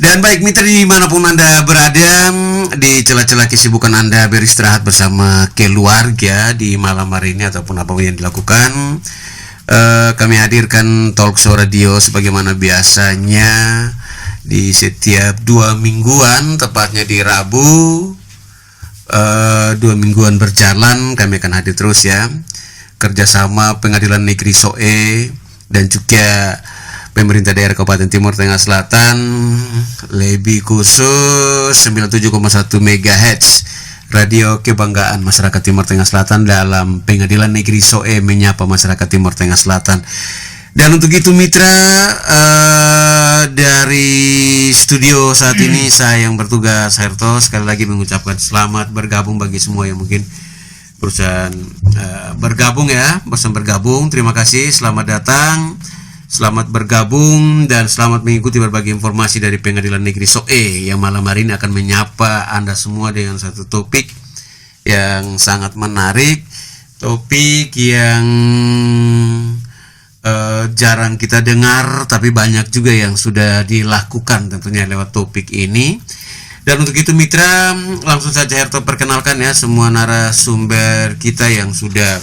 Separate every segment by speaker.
Speaker 1: Dan baik mitra dimanapun Anda berada, di celah-celah kesibukan Anda beristirahat bersama keluarga di malam hari ini ataupun apapun yang dilakukan, kami hadirkan Talk Show Radio sebagaimana biasanya di setiap 2 mingguan, tepatnya di Rabu. 2 mingguan berjalan kami akan hadir terus ya, kerjasama Pengadilan Negeri SOE dan juga pemerintah daerah Kabupaten Timur Tengah Selatan, lebih khusus 97,1 MHz Radio Kebanggaan Masyarakat Timur Tengah Selatan dalam Pengadilan Negeri SOE menyapa masyarakat Timur Tengah Selatan. Dan untuk itu mitra, dari studio saat ini saya yang bertugas, Herto, sekali lagi mengucapkan selamat bergabung bagi semua yang mungkin berusaha bergabung ya, bosan bergabung. Terima kasih, selamat datang. Selamat bergabung dan selamat mengikuti berbagai informasi dari Pengadilan Negeri SOE yang malam hari ini akan menyapa Anda semua dengan satu topik yang sangat menarik, topik yang jarang kita dengar tapi banyak juga yang sudah dilakukan tentunya lewat topik ini. Dan untuk itu mitra, langsung saja Herto perkenalkan ya semua narasumber kita yang sudah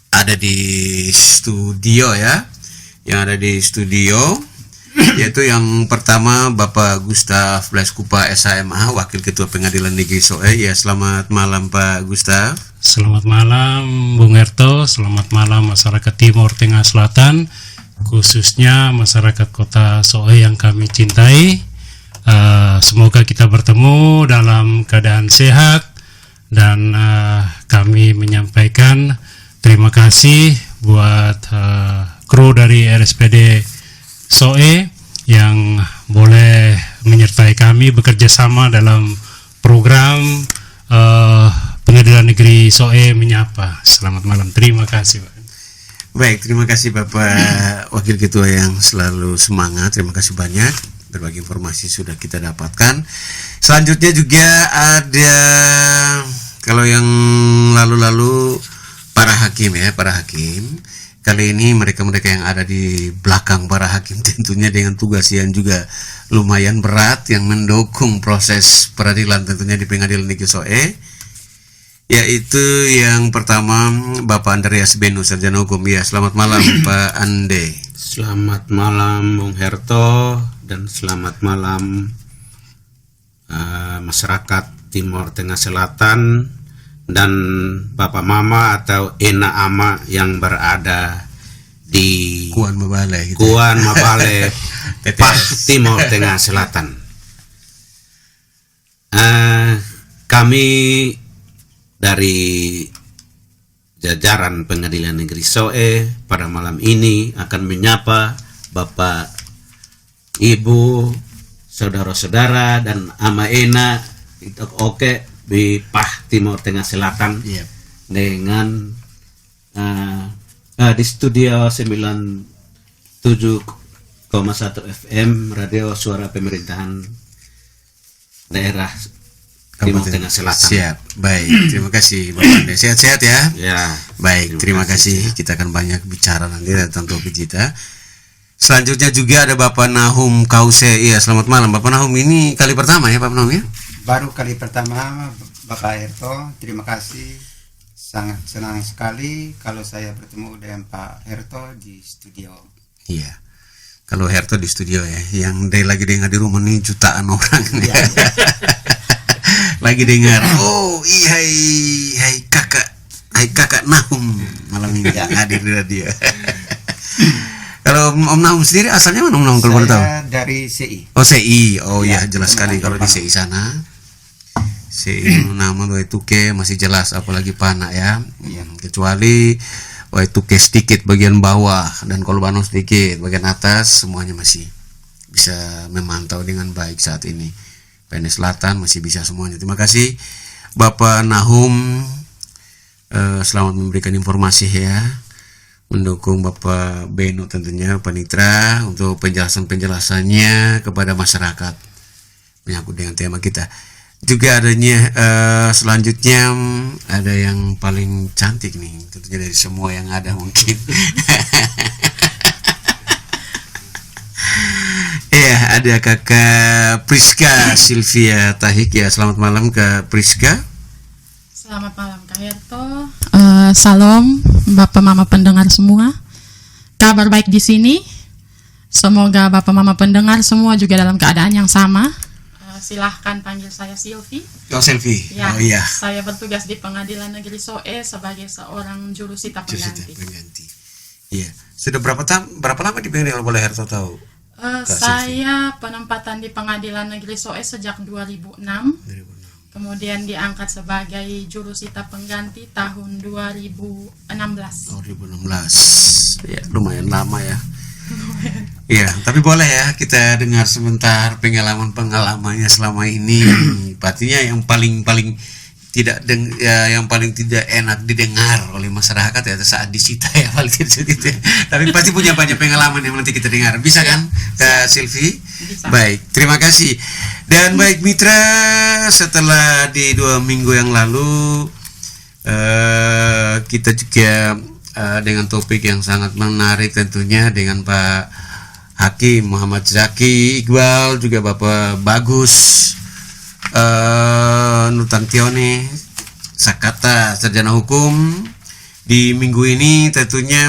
Speaker 1: ada di studio ya, yaitu yang pertama Bapak Gustaf Blaeskupa SHMA, Wakil Ketua Pengadilan Negeri SOE. Ya, selamat malam Pak Gustaf.
Speaker 2: Selamat malam Bung Herto, selamat malam masyarakat Timur Tengah Selatan, khususnya masyarakat Kota SOE yang kami cintai. Semoga kita bertemu dalam keadaan sehat dan kami menyampaikan terima kasih buat kru dari RSPD SOE yang boleh menyertai kami bekerja sama dalam program Pengadilan Negeri SOE menyapa. Selamat malam, terima kasih Pak.
Speaker 1: Baik, terima kasih Bapak Wakil Ketua yang selalu semangat. Terima kasih banyak, berbagai informasi sudah kita dapatkan. Selanjutnya juga ada, kalau yang lalu-lalu para hakim ya, para hakim. Kali ini mereka-mereka yang ada di belakang para hakim tentunya dengan tugas yang juga lumayan berat yang mendukung proses peradilan tentunya di Pengadilan Negeri SOE, yaitu yang pertama Bapak Andreas Benu, Sarjana Hukum. Ya, selamat malam Pak Ande.
Speaker 3: Selamat malam Bung Herto dan selamat malam masyarakat Timur Tengah Selatan dan Bapak Mama atau Ena Ama yang berada di
Speaker 1: Kuan Mabale
Speaker 3: Pah Timur Tengah Selatan. Kami dari jajaran Pengadilan Negeri SOE pada malam ini akan menyapa Bapak, Ibu, saudara-saudara dan Ama Ena itu oke di Pah Timur Tengah Selatan.
Speaker 1: Yep.
Speaker 3: Dengan di studio 97,1 FM Radio Suara Pemerintahan Daerah Timur Tengah Selatan.
Speaker 1: Siap, baik, terima kasih Bapak Ande. Sehat-sehat ya.
Speaker 3: Ya.
Speaker 1: Baik, terima kasih. Kita akan banyak bicara nanti tentang topik kita. Selanjutnya juga ada Bapak Nahum Kause. Iya, selamat malam Bapak Nahum. Ini kali pertama ya Pak Nahum ya?
Speaker 4: Baru kali pertama Bapak Herto, terima kasih. Sangat senang sekali kalau saya bertemu dengan Pak Herto di studio.
Speaker 1: Iya. Kalau Herto di studio ya, yang lagi dengar di rumah nih jutaan orang.
Speaker 4: Ya.
Speaker 1: Lagi dengar. Oh, iya, hai kakak Nahum malam ini hadir di radio. Kalau Om Nahum sendiri asalnya mana Om Nahum kalau boleh tahu?
Speaker 4: Saya dari CI.
Speaker 1: Oh, CI. Oh ya, jelas sekali
Speaker 4: Teman-teman.
Speaker 1: kalau di CI sana. CI nama Waituke masih jelas, apalagi Pana ya. Kecuali Waituke sedikit bagian bawah dan Kolbano sedikit bagian atas, semuanya masih bisa memantau dengan baik saat ini. PNS Selatan masih bisa semuanya. Terima kasih Bapak Nahum, selamat memberikan informasi ya, mendukung Bapak Beno tentunya Panitra untuk penjelasannya kepada masyarakat menyangkut dengan tema kita. Juga adanya selanjutnya ada yang paling cantik nih tentunya dari semua yang ada mungkin. Iya, ada Kakak Priska Sylvia Tahik ya. Selamat malam Kak Priska.
Speaker 5: Selamat malam Kak Herto. Salam Bapak Mama pendengar semua. Kabar baik di sini. Semoga Bapak Mama pendengar semua juga dalam keadaan yang sama. Silahkan panggil saya Sylvie.
Speaker 1: Oh Sylvie.
Speaker 5: Ya,
Speaker 1: Oh iya.
Speaker 5: saya bertugas di Pengadilan Negeri SOE sebagai seorang jurusita pengganti.
Speaker 1: Iya. Sudah berapa lama di pengadilan, boleh Herto tahu?
Speaker 5: Saya penempatan di Pengadilan Negeri SOE sejak 2006. Kemudian diangkat sebagai jurusita pengganti tahun 2016.
Speaker 1: 2016. Ya, lumayan lama ya. Iya, tapi boleh ya kita dengar sebentar pengalamannya selama ini. Pastinya yang paling yang paling tidak enak didengar oleh masyarakat ya saat disita ya paling gitu ya. Tapi pasti punya banyak pengalaman yang nanti kita dengar. Bisa kan, Kak Sylvie?
Speaker 5: Bisa.
Speaker 1: Baik, terima kasih. Dan baik mitra, setelah di 2 minggu yang lalu kita juga dengan topik yang sangat menarik tentunya dengan Pak Hakim Muhammad Zaki Iqbal, juga Bapak Bagus Nutantione Sakata, sarjana hukum. Di minggu ini tentunya,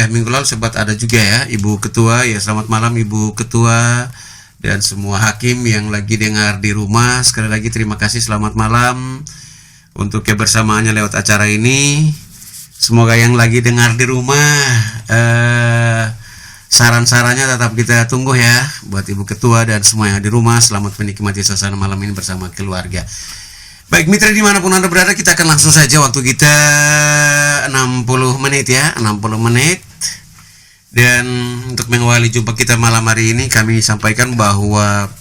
Speaker 1: minggu lalu sempat ada juga ya Ibu Ketua ya. Selamat malam Ibu Ketua dan semua hakim yang lagi dengar di rumah. Sekali lagi terima kasih, selamat malam untuk kebersamaannya lewat acara ini. Semoga yang lagi dengar di rumah saran-sarannya tetap kita tunggu ya buat Ibu Ketua dan semua yang di rumah. Selamat menikmati suasana malam ini bersama keluarga. Baik mitra, dimanapun Anda berada, kita akan langsung saja, waktu kita 60 menit ya, 60 menit. Dan untuk mengawali jumpa kita malam hari ini, kami sampaikan bahwa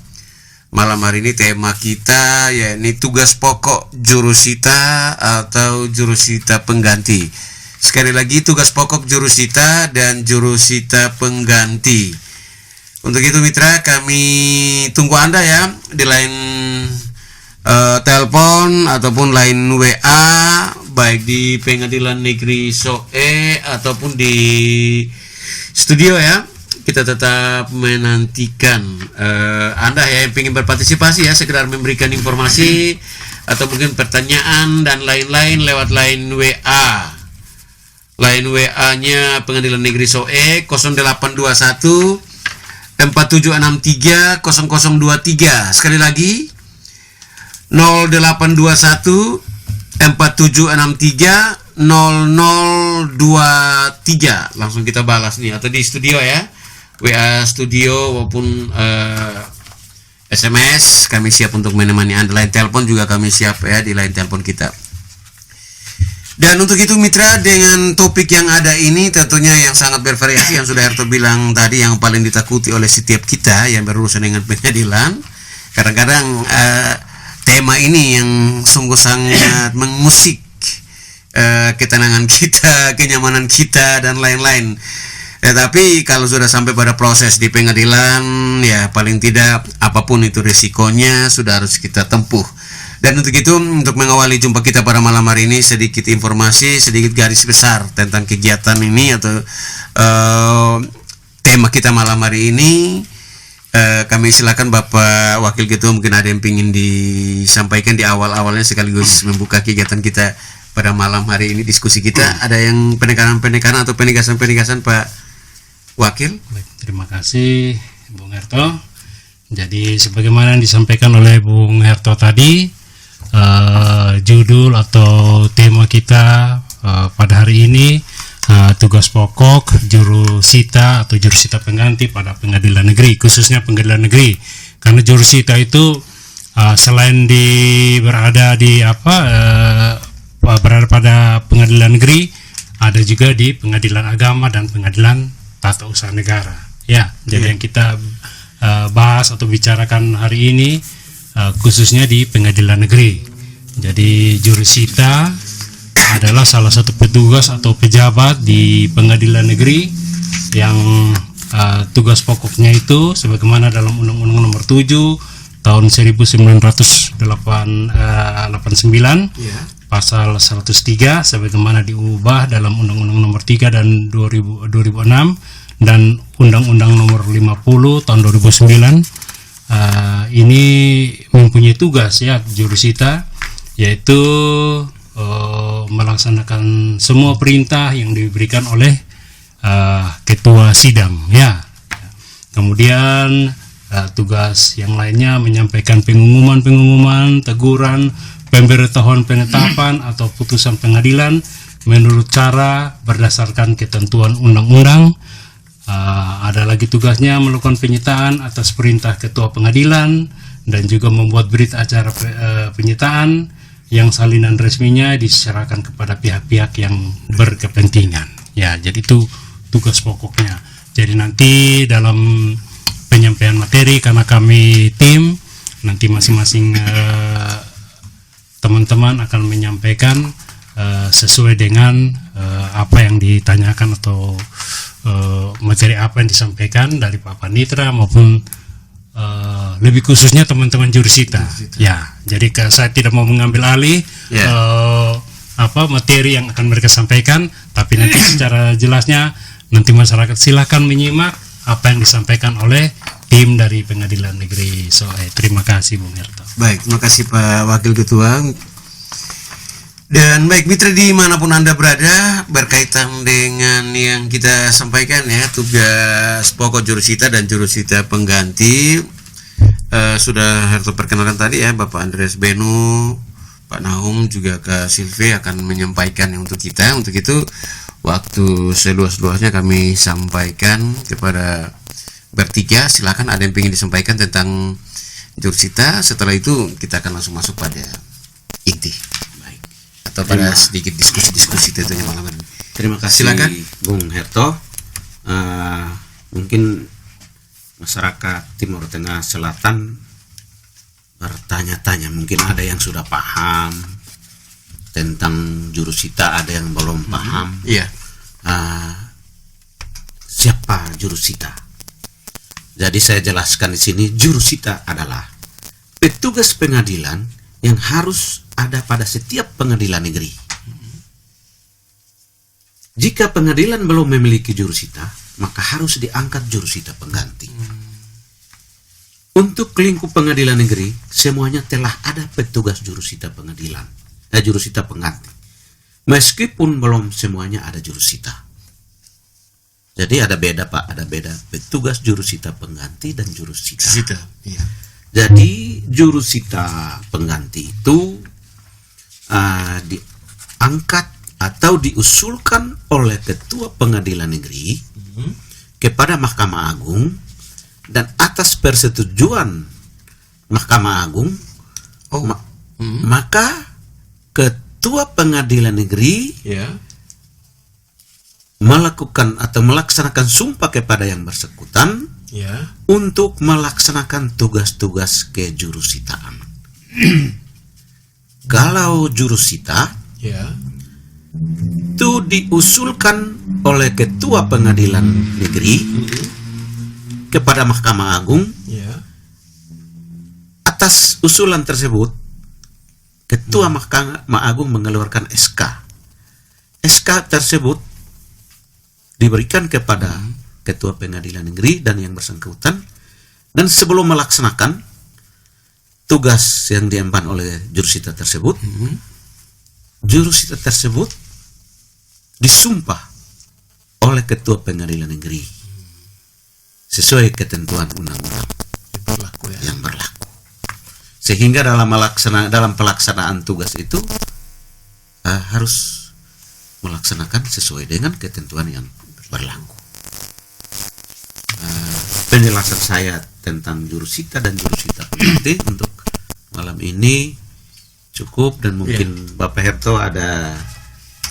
Speaker 1: malam hari ini tema kita yakni tugas pokok jurusita atau jurusita pengganti. Sekali lagi, tugas pokok jurusita dan jurusita pengganti. Untuk itu mitra, kami tunggu Anda ya di line telepon ataupun line WA, baik di Pengadilan Negeri SOE ataupun di studio ya. Kita tetap menantikan Anda ya yang ingin berpartisipasi ya, sekedar memberikan informasi atau mungkin pertanyaan dan lain-lain lewat line WA. Line WA-nya Pengadilan Negeri SOE 0821 4763 0023. Sekali lagi 0821 4763 0023. Langsung kita balas nih, atau di studio ya, WA studio maupun SMS kami siap untuk menemani Anda. Line telepon juga kami siap ya di line telepon kita. Dan untuk itu mitra, dengan topik yang ada ini tentunya yang sangat bervariasi, yang sudah Herto bilang tadi, yang paling ditakuti oleh setiap kita yang berurusan dengan pengadilan. Kadang-kadang tema ini yang sungguh sangat mengusik ketenangan kita, kenyamanan kita dan lain-lain. Tapi kalau sudah sampai pada proses di pengadilan, ya paling tidak apapun itu risikonya sudah harus kita tempuh. Dan untuk itu, untuk mengawali jumpa kita pada malam hari ini, sedikit informasi, sedikit garis besar tentang kegiatan ini atau tema kita malam hari ini. Kami silakan Bapak Wakil Ketua, mungkin ada yang ingin disampaikan di awal-awalnya sekaligus membuka kegiatan kita pada malam hari ini, diskusi kita. Ada yang penekanan atau penegasan Pak Wakil?
Speaker 2: Baik, terima kasih Bung Herto. Jadi sebagaimana yang disampaikan oleh Bung Herto tadi, judul atau tema kita pada hari ini tugas pokok jurusita atau jurusita pengganti pada pengadilan negeri, khususnya pengadilan negeri. Karena jurusita itu selain berada pada pengadilan negeri, ada juga di pengadilan agama dan pengadilan tata usaha negara. Ya, jadi yang kita bahas atau bicarakan hari ini khususnya di pengadilan negeri. Jadi jurusita adalah salah satu petugas atau pejabat di pengadilan negeri yang tugas pokoknya itu sebagaimana dalam Undang-Undang Nomor 7 tahun 1989 pasal 103 sebagaimana diubah dalam Undang-Undang Nomor 3 dan 2006 dan Undang-Undang Nomor 50 tahun 2009 ini mempunyai tugas ya jurusita, yaitu melaksanakan semua perintah yang diberikan oleh ketua sidang ya. Kemudian tugas yang lainnya menyampaikan pengumuman, teguran, pemberitahuan penetapan atau putusan pengadilan menurut cara berdasarkan ketentuan undang-undang. Ada lagi tugasnya melakukan penyitaan atas perintah ketua pengadilan dan juga membuat berita acara penyitaan yang salinan resminya diserahkan kepada pihak-pihak yang berkepentingan. Ya, jadi itu tugas pokoknya. Jadi nanti dalam penyampaian materi, karena kami tim, nanti masing-masing teman-teman akan menyampaikan sesuai dengan apa yang ditanyakan atau materi apa yang disampaikan dari Pak Panitra maupun lebih khususnya teman-teman jurusita. Ya, jadi saya tidak mau mengambil alih materi yang akan mereka sampaikan, tapi nanti secara jelasnya nanti masyarakat silakan menyimak apa yang disampaikan oleh tim dari Pengadilan Negeri Soe. Terima kasih Bung Herto.
Speaker 1: Baik, terima kasih Pak Wakil Ketua. Dan baik mitra dimanapun Anda berada, berkaitan dengan yang kita sampaikan ya, tugas pokok jurusita dan jurusita pengganti, sudah Herto perkenalkan tadi ya, Bapak Andreas Benu, Pak Nahum juga ke Silvi akan menyampaikan untuk kita. Untuk itu waktu seluas-luasnya kami sampaikan kepada bertiga. Silakan ada yang ingin disampaikan tentang jurusita. Setelah itu kita akan langsung masuk pada inti atau pada sedikit diskusi-diskusi tentunya malam ini.
Speaker 3: Terima kasih.
Speaker 1: Silakan
Speaker 3: Bung Herto. Mungkin masyarakat Timur Tengah Selatan bertanya-tanya, mungkin ada yang sudah paham tentang jurusita, ada yang belum paham.
Speaker 1: Iya.
Speaker 3: Siapa jurusita? Jadi saya jelaskan di sini, jurusita adalah petugas pengadilan yang harus ada pada setiap pengadilan negeri. Jika pengadilan belum memiliki jurusita, maka harus diangkat jurusita pengganti. Untuk lingkup pengadilan negeri, semuanya telah ada petugas jurusita pengadilan, jurusita pengganti. Meskipun belum semuanya ada jurusita. Jadi ada beda Pak, ada beda petugas jurusita pengganti dan jurusita.
Speaker 1: Iya.
Speaker 3: Jadi jurusita pengganti itu diangkat atau diusulkan oleh ketua pengadilan negeri kepada Mahkamah Agung, dan atas persetujuan Mahkamah Agung maka ketua pengadilan negeri melakukan atau melaksanakan sumpah kepada yang bersangkutan untuk melaksanakan tugas-tugas kejurusitaan. Kalau jurusita itu diusulkan oleh ketua pengadilan negeri kepada Mahkamah Agung. Atas usulan tersebut, ketua Mahkamah Agung mengeluarkan SK. SK tersebut diberikan kepada ketua pengadilan negeri dan yang bersangkutan, dan sebelum melaksanakan tugas yang diemban oleh jurusita tersebut, jurusita tersebut disumpah oleh ketua pengadilan negeri sesuai ketentuan undang-undang yang berlaku. Sehingga dalam pelaksanaan tugas itu harus melaksanakan sesuai dengan ketentuan yang berlaku. Penjelasan saya tentang jurusita dan jurusita pengganti untuk malam ini cukup, dan mungkin Bapak Herto ada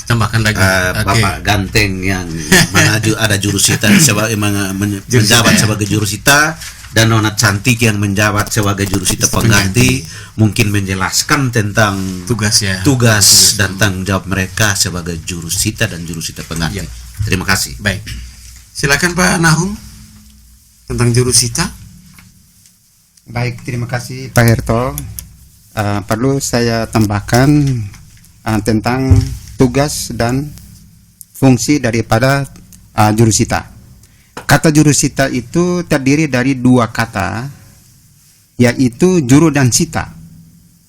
Speaker 1: tambahkan lagi.
Speaker 3: Bapak Ganteng yang mana ada jurusita menjabat sebagai jurusita, dan Nona Cantik yang menjabat sebagai jurusita pengganti, mungkin menjelaskan tentang tugas dan tanggung jawab mereka sebagai jurusita dan jurusita pengganti. Terima kasih.
Speaker 1: Baik, silakan Pak Nahum tentang jurusita.
Speaker 4: Baik, terima kasih Pak Herto. Perlu saya tambahkan tentang tugas dan fungsi daripada jurusita. Kata jurusita itu terdiri dari dua kata, yaitu juru dan sita.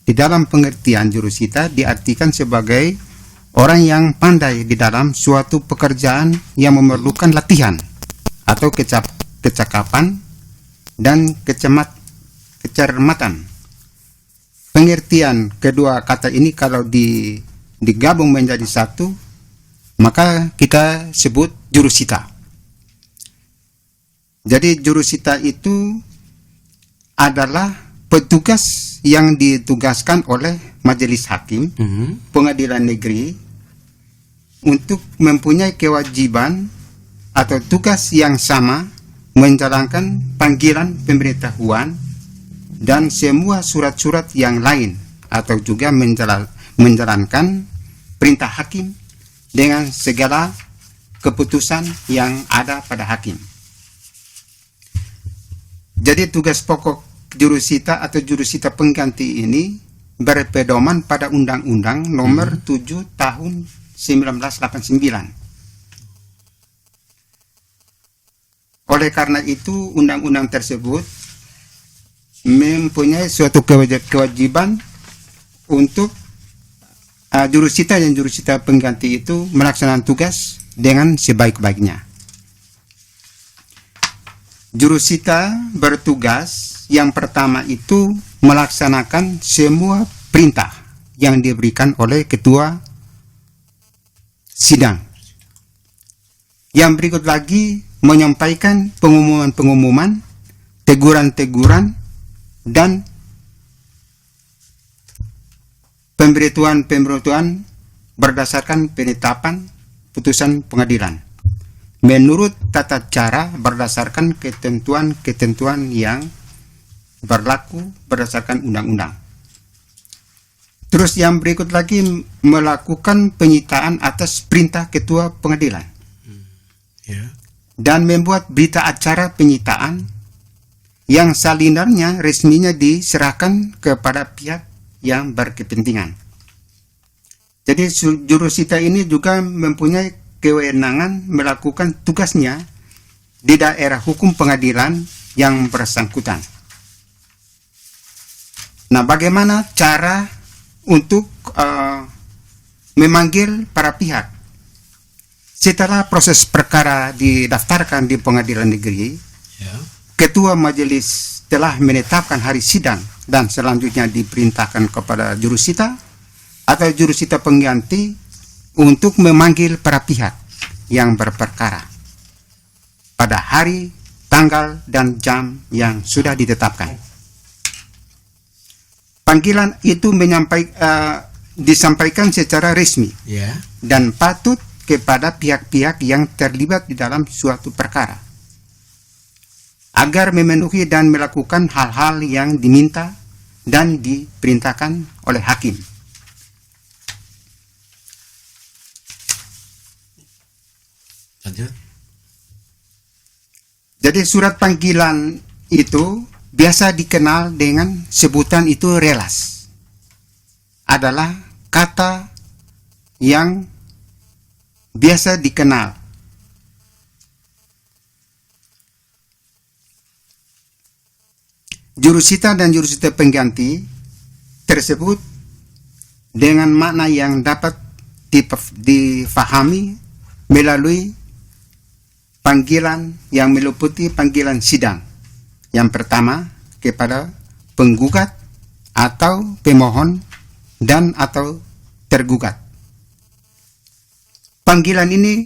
Speaker 4: Di dalam pengertian juru sita diartikan sebagai orang yang pandai di dalam suatu pekerjaan yang memerlukan latihan atau kecakapan dan kecermatan. Pengertian kedua kata ini kalau digabung menjadi satu, maka kita sebut jurusita. Jadi jurusita itu adalah petugas yang ditugaskan oleh majelis hakim, pengadilan negeri, untuk mempunyai kewajiban atau tugas yang sama menjalankan panggilan pemberitahuan dan semua surat-surat yang lain, atau juga menjalankan perintah hakim dengan segala keputusan yang ada pada hakim. Jadi tugas pokok jurusita atau jurusita pengganti ini berpedoman pada Undang-Undang Nomor 7 Tahun 1989. Oleh karena itu, undang-undang tersebut mempunyai suatu kewajiban untuk jurusita dan jurusita pengganti itu melaksanakan tugas dengan sebaik-baiknya. Jurusita bertugas yang pertama itu melaksanakan semua perintah yang diberikan oleh ketua sidang. Yang berikut lagi menyampaikan pengumuman-pengumuman, teguran-teguran, dan pemberitahuan berdasarkan penetapan putusan pengadilan menurut tata cara berdasarkan ketentuan-ketentuan yang berlaku berdasarkan undang-undang. Terus yang berikut lagi melakukan penyitaan atas perintah ketua pengadilan dan membuat berita acara penyitaan yang salinannya resminya diserahkan kepada pihak yang berkepentingan. Jadi jurusita ini juga mempunyai kewenangan melakukan tugasnya di daerah hukum pengadilan yang bersangkutan. Nah, bagaimana cara untuk memanggil para pihak? Setelah proses perkara didaftarkan di pengadilan negeri, ketua majelis telah menetapkan hari sidang dan selanjutnya diperintahkan kepada jurusita atau jurusita pengganti untuk memanggil para pihak yang berperkara pada hari, tanggal, dan jam yang sudah ditetapkan. Panggilan itu disampaikan secara resmi dan patut kepada pihak-pihak yang terlibat di dalam suatu perkara agar memenuhi dan melakukan hal-hal yang diminta dan diperintahkan oleh hakim.
Speaker 1: Lanjut.
Speaker 4: Jadi surat panggilan itu biasa dikenal dengan sebutan itu relas. Adalah kata yang biasa dikenal. Jurusita dan jurusita pengganti tersebut dengan makna yang dapat difahami melalui panggilan yang meliputi panggilan sidang. Yang pertama kepada penggugat atau pemohon dan atau tergugat. Panggilan ini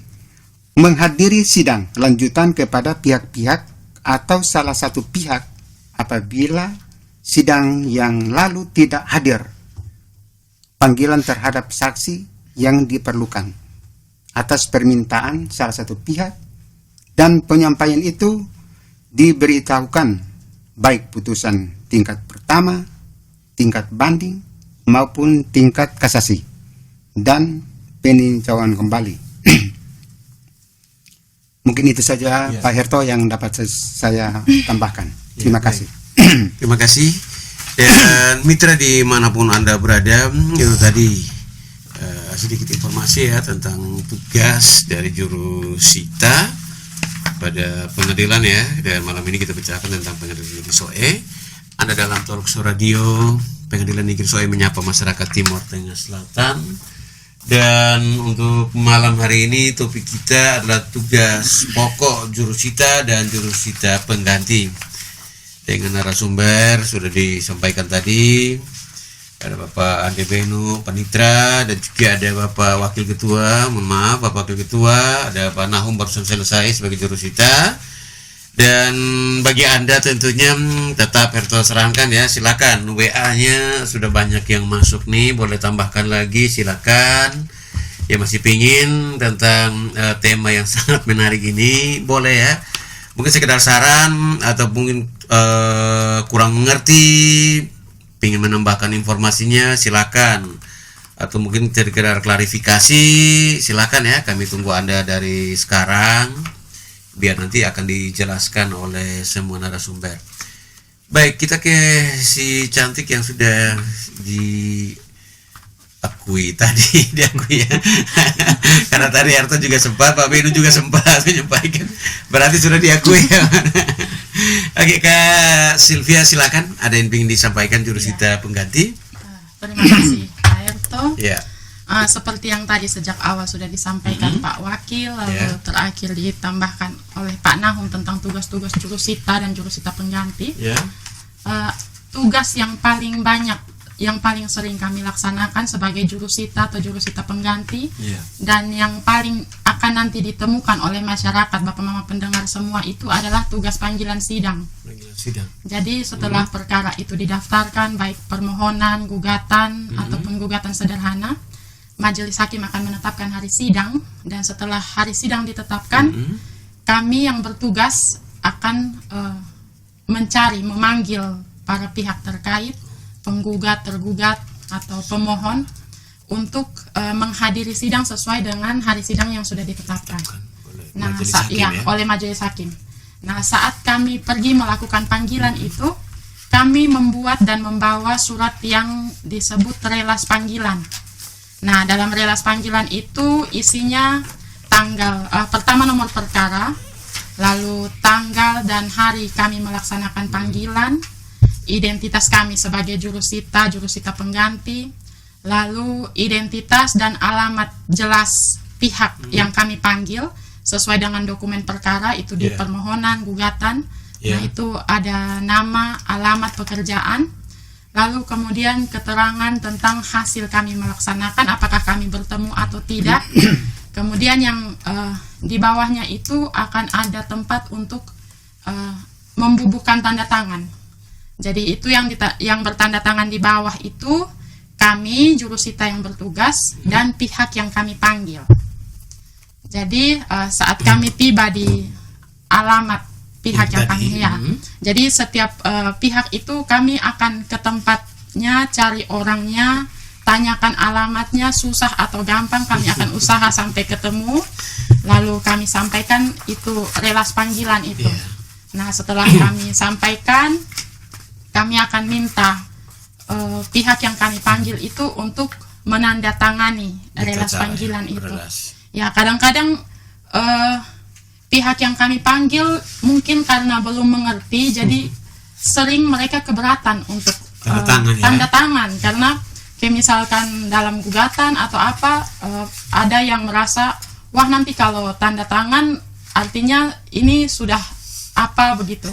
Speaker 4: menghadiri sidang lanjutan kepada pihak-pihak atau salah satu pihak apabila sidang yang lalu tidak hadir. Panggilan terhadap saksi yang diperlukan atas permintaan salah satu pihak, dan penyampaian itu diberitahukan baik putusan tingkat pertama, tingkat banding, maupun tingkat kasasi dan peninjauan kembali. Mungkin itu saja Pak Herto yang dapat saya tambahkan. Terima kasih.
Speaker 1: Terima kasih. Dan mitra dimanapun Anda berada, itu tadi sedikit informasi ya tentang tugas dari jurusita pada pengadilan ya. Dan malam ini kita bicarakan tentang pengadilan negeri SOE. Anda dalam Talk Show Radio Pengadilan Negeri Soe menyapa masyarakat Timur Tengah Selatan. Dan untuk malam hari ini topik kita adalah tugas pokok jurusita dan jurusita pengganti. Dengan narasumber sudah disampaikan tadi, ada Bapak Ande Benu Panitra, dan juga ada Bapak Wakil Ketua, Bapak Wakil Ketua, ada Pak Nahum barusan selesai sebagai jurusita. Dan bagi Anda tentunya tetap Herto serangkan ya, silakan WA-nya sudah banyak yang masuk nih, boleh tambahkan lagi silakan. Ya masih pingin tentang tema yang sangat menarik ini, boleh ya. Mungkin sekedar saran atau mungkin kurang mengerti, ingin menambahkan informasinya silakan, atau mungkin sekedar klarifikasi silakan ya, kami tunggu Anda dari sekarang biar nanti akan dijelaskan oleh semua narasumber. Baik, kita ke si cantik yang sudah diakui tadi, diakui ya. Karena tadi Harto juga sempat, Pak Benu juga sempat menyampaikan, berarti sudah diakui ya. Oke, Kak Sylvia silakan, ada yang ingin disampaikan jurusita pengganti?
Speaker 5: Terima kasih Pak Herto.
Speaker 1: Ya.
Speaker 5: Seperti yang tadi sejak awal sudah disampaikan Pak Wakil, lalu terakhir ditambahkan oleh Pak Nahum tentang tugas-tugas jurusita dan jurusita pengganti. Tugas yang paling banyak, yang paling sering kami laksanakan sebagai jurusita atau jurusita pengganti, dan yang paling akan nanti ditemukan oleh masyarakat, Bapak Mama pendengar semua, itu adalah tugas panggilan sidang. Jadi setelah perkara itu didaftarkan, baik permohonan, gugatan ataupun gugatan sederhana, Majelis Hakim akan menetapkan hari sidang, dan setelah hari sidang ditetapkan, kami yang bertugas akan memanggil para pihak terkait, penggugat, tergugat, atau pemohon untuk menghadiri sidang sesuai dengan hari sidang yang sudah ditetapkan. Oleh Majelis Hakim. Nah, saat kami pergi melakukan panggilan itu, kami membuat dan membawa surat yang disebut relas panggilan. Nah, dalam relas panggilan itu isinya tanggal pertama nomor perkara, lalu tanggal dan hari kami melaksanakan panggilan, identitas kami sebagai jurusita, jurusita pengganti, lalu identitas dan alamat jelas pihak yang kami panggil sesuai dengan dokumen perkara itu di permohonan, gugatan. Nah, itu ada nama, alamat pekerjaan. Lalu kemudian keterangan tentang hasil kami melaksanakan, apakah kami bertemu atau tidak. Kemudian yang di bawahnya itu akan ada tempat untuk membubuhkan tanda tangan. Jadi itu yang bertanda tangan di bawah itu kami jurusita yang bertugas dan pihak yang kami panggil. Jadi saat kami tiba di alamat pihak yang kami jadi setiap pihak itu kami akan ke tempatnya, cari orangnya, tanyakan alamatnya, susah atau gampang kami akan usaha sampai ketemu, lalu kami sampaikan itu relas panggilan itu. Nah, setelah kami sampaikan, kami akan minta pihak yang kami panggil itu untuk menandatangani relas panggilan itu. Ya, kadang-kadang pihak yang kami panggil mungkin karena belum mengerti, jadi sering mereka keberatan untuk tanda tangan, karena kayak misalkan dalam gugatan atau apa, ada yang merasa, wah nanti kalau tanda tangan artinya ini sudah apa begitu.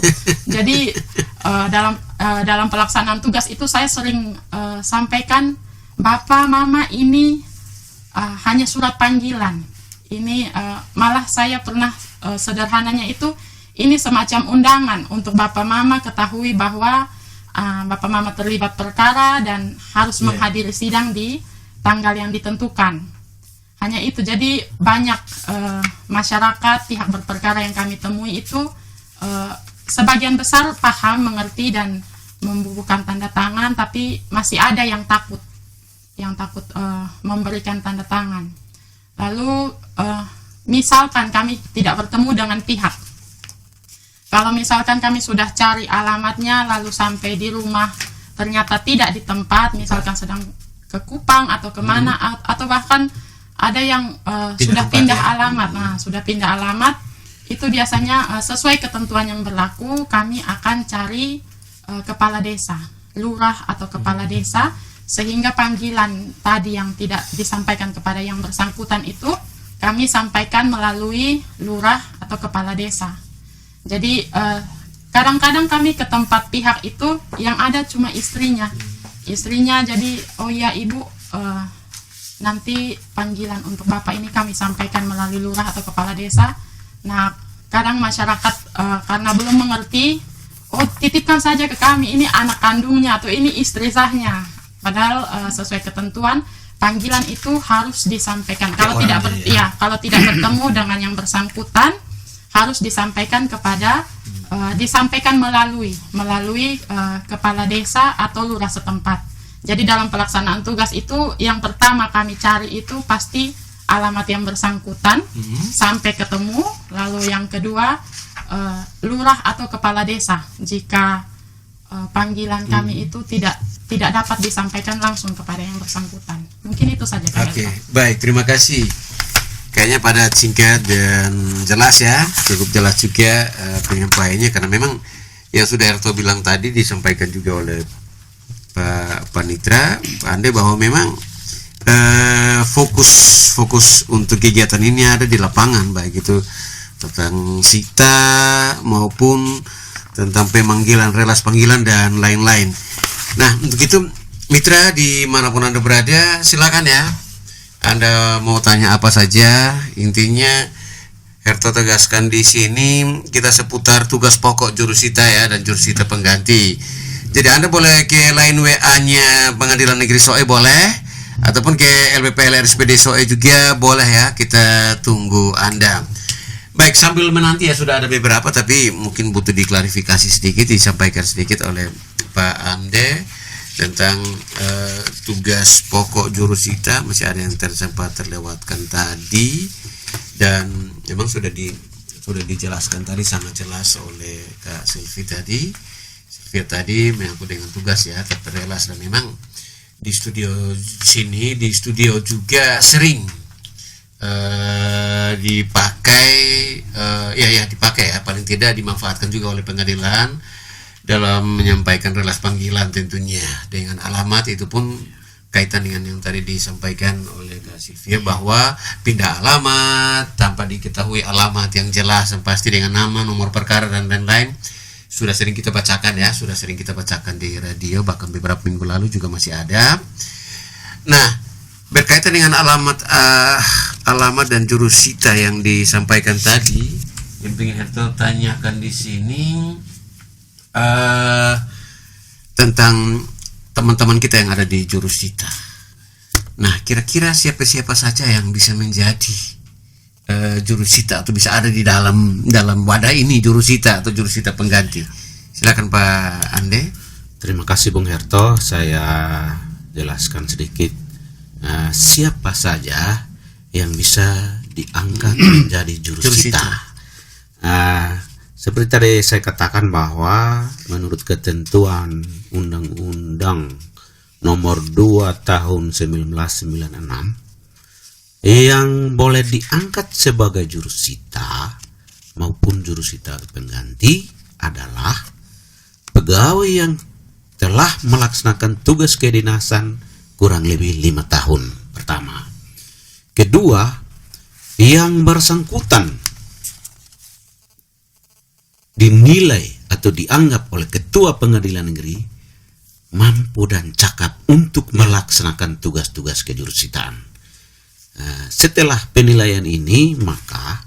Speaker 5: Jadi dalam pelaksanaan tugas itu saya sering sampaikan, Bapak, Mama, ini hanya surat panggilan. Ini malah saya pernah sederhananya itu, ini semacam undangan untuk Bapak Mama ketahui bahwa Bapak Mama terlibat perkara dan harus menghadiri sidang di tanggal yang ditentukan. Hanya itu. Jadi banyak masyarakat, pihak berperkara yang kami temui itu sebagian besar paham, mengerti dan membubuhkan tanda tangan, tapi masih ada yang takut memberikan tanda tangan. Lalu misalkan kami tidak bertemu dengan pihak, kalau misalkan kami sudah cari alamatnya lalu sampai di rumah ternyata tidak di tempat, misalkan sedang ke Kupang atau kemana, atau bahkan ada yang sudah pindah alamat. Nah, sudah pindah alamat itu biasanya sesuai ketentuan yang berlaku, kami akan cari kepala desa, lurah atau kepala desa, sehingga panggilan tadi yang tidak disampaikan kepada yang bersangkutan itu kami sampaikan melalui lurah atau kepala desa. Jadi kadang-kadang kami ke tempat pihak itu yang ada cuma istrinya, jadi oh ya ibu, nanti panggilan untuk bapak ini kami sampaikan melalui lurah atau kepala desa. Nah, kadang masyarakat karena belum mengerti, oh titipkan saja ke kami, ini anak kandungnya atau ini istri sahnya. Padahal sesuai ketentuan panggilan itu harus disampaikan. Kalau tidak kalau tidak bertemu dengan yang bersangkutan, harus disampaikan kepada disampaikan melalui kepala desa atau lurah setempat. Jadi dalam pelaksanaan tugas itu yang pertama kami cari itu pasti alamat yang bersangkutan sampai ketemu. Lalu yang kedua lurah atau kepala desa jika panggilan kami itu tidak dapat disampaikan langsung kepada yang bersangkutan. Mungkin itu saja.
Speaker 1: Oke, baik, terima kasih. Kayaknya padat, singkat dan jelas ya, cukup jelas juga penyampaiannya, karena memang yang sudah Herto bilang tadi disampaikan juga oleh Pak Panitra, Pak Ande, bahwa memang fokus untuk kegiatan ini ada di lapangan, baik itu tentang sita maupun tentang pemanggilan, relas panggilan dan lain-lain. Nah, untuk itu mitra dimanapun Anda berada, silakan ya. Anda mau tanya apa saja, intinya Herto tegaskan di sini kita seputar tugas pokok jurusita ya dan jurusita pengganti. Jadi Anda boleh ke line WA-nya Pengadilan Negeri SOE boleh, ataupun ke LBPL RSPD SOE juga boleh ya. Kita tunggu Anda. Baik, sambil menanti ya, sudah ada beberapa tapi mungkin butuh diklarifikasi sedikit, disampaikan sedikit oleh Pak Ande tentang tugas pokok jurusita. Masih ada yang sempat terlewatkan tadi, dan memang sudah dijelaskan tadi sangat jelas oleh Kak Silvi tadi menyangkut dengan tugas ya terrelas. Dan memang di studio sini, di studio juga sering dipakai ya, paling tidak dimanfaatkan juga oleh pengadilan dalam menyampaikan relas panggilan, tentunya dengan alamat. Itu pun kaitan dengan yang tadi disampaikan oleh Kak Sylvia, bahwa pindah alamat tanpa diketahui alamat yang jelas dan pasti dengan nama, nomor perkara dan lain-lain, sudah sering kita bacakan ya, sudah sering kita bacakan di radio, bahkan beberapa minggu lalu juga masih ada. Nah, berkaitan dengan alamat dan jurusita yang disampaikan tadi, yang ingin Herto tanyakan di sini tentang teman-teman kita yang ada di jurusita. Nah, kira-kira siapa saja yang bisa menjadi jurusita atau bisa ada di dalam wadah ini, jurusita atau jurusita pengganti? Silakan Pak Ande.
Speaker 3: Terima kasih Bung Herto. Saya jelaskan sedikit siapa saja yang bisa diangkat menjadi jurusita. Seperti tadi saya katakan bahwa menurut ketentuan Undang-Undang Nomor 2 Tahun 1996, yang boleh diangkat sebagai jurusita maupun jurusita pengganti adalah pegawai yang telah melaksanakan tugas kedinasan kurang lebih 5 tahun pertama. Kedua, yang bersangkutan dinilai atau dianggap oleh Ketua Pengadilan Negeri mampu dan cakap untuk melaksanakan tugas-tugas kejurusitaan. Setelah penilaian ini, maka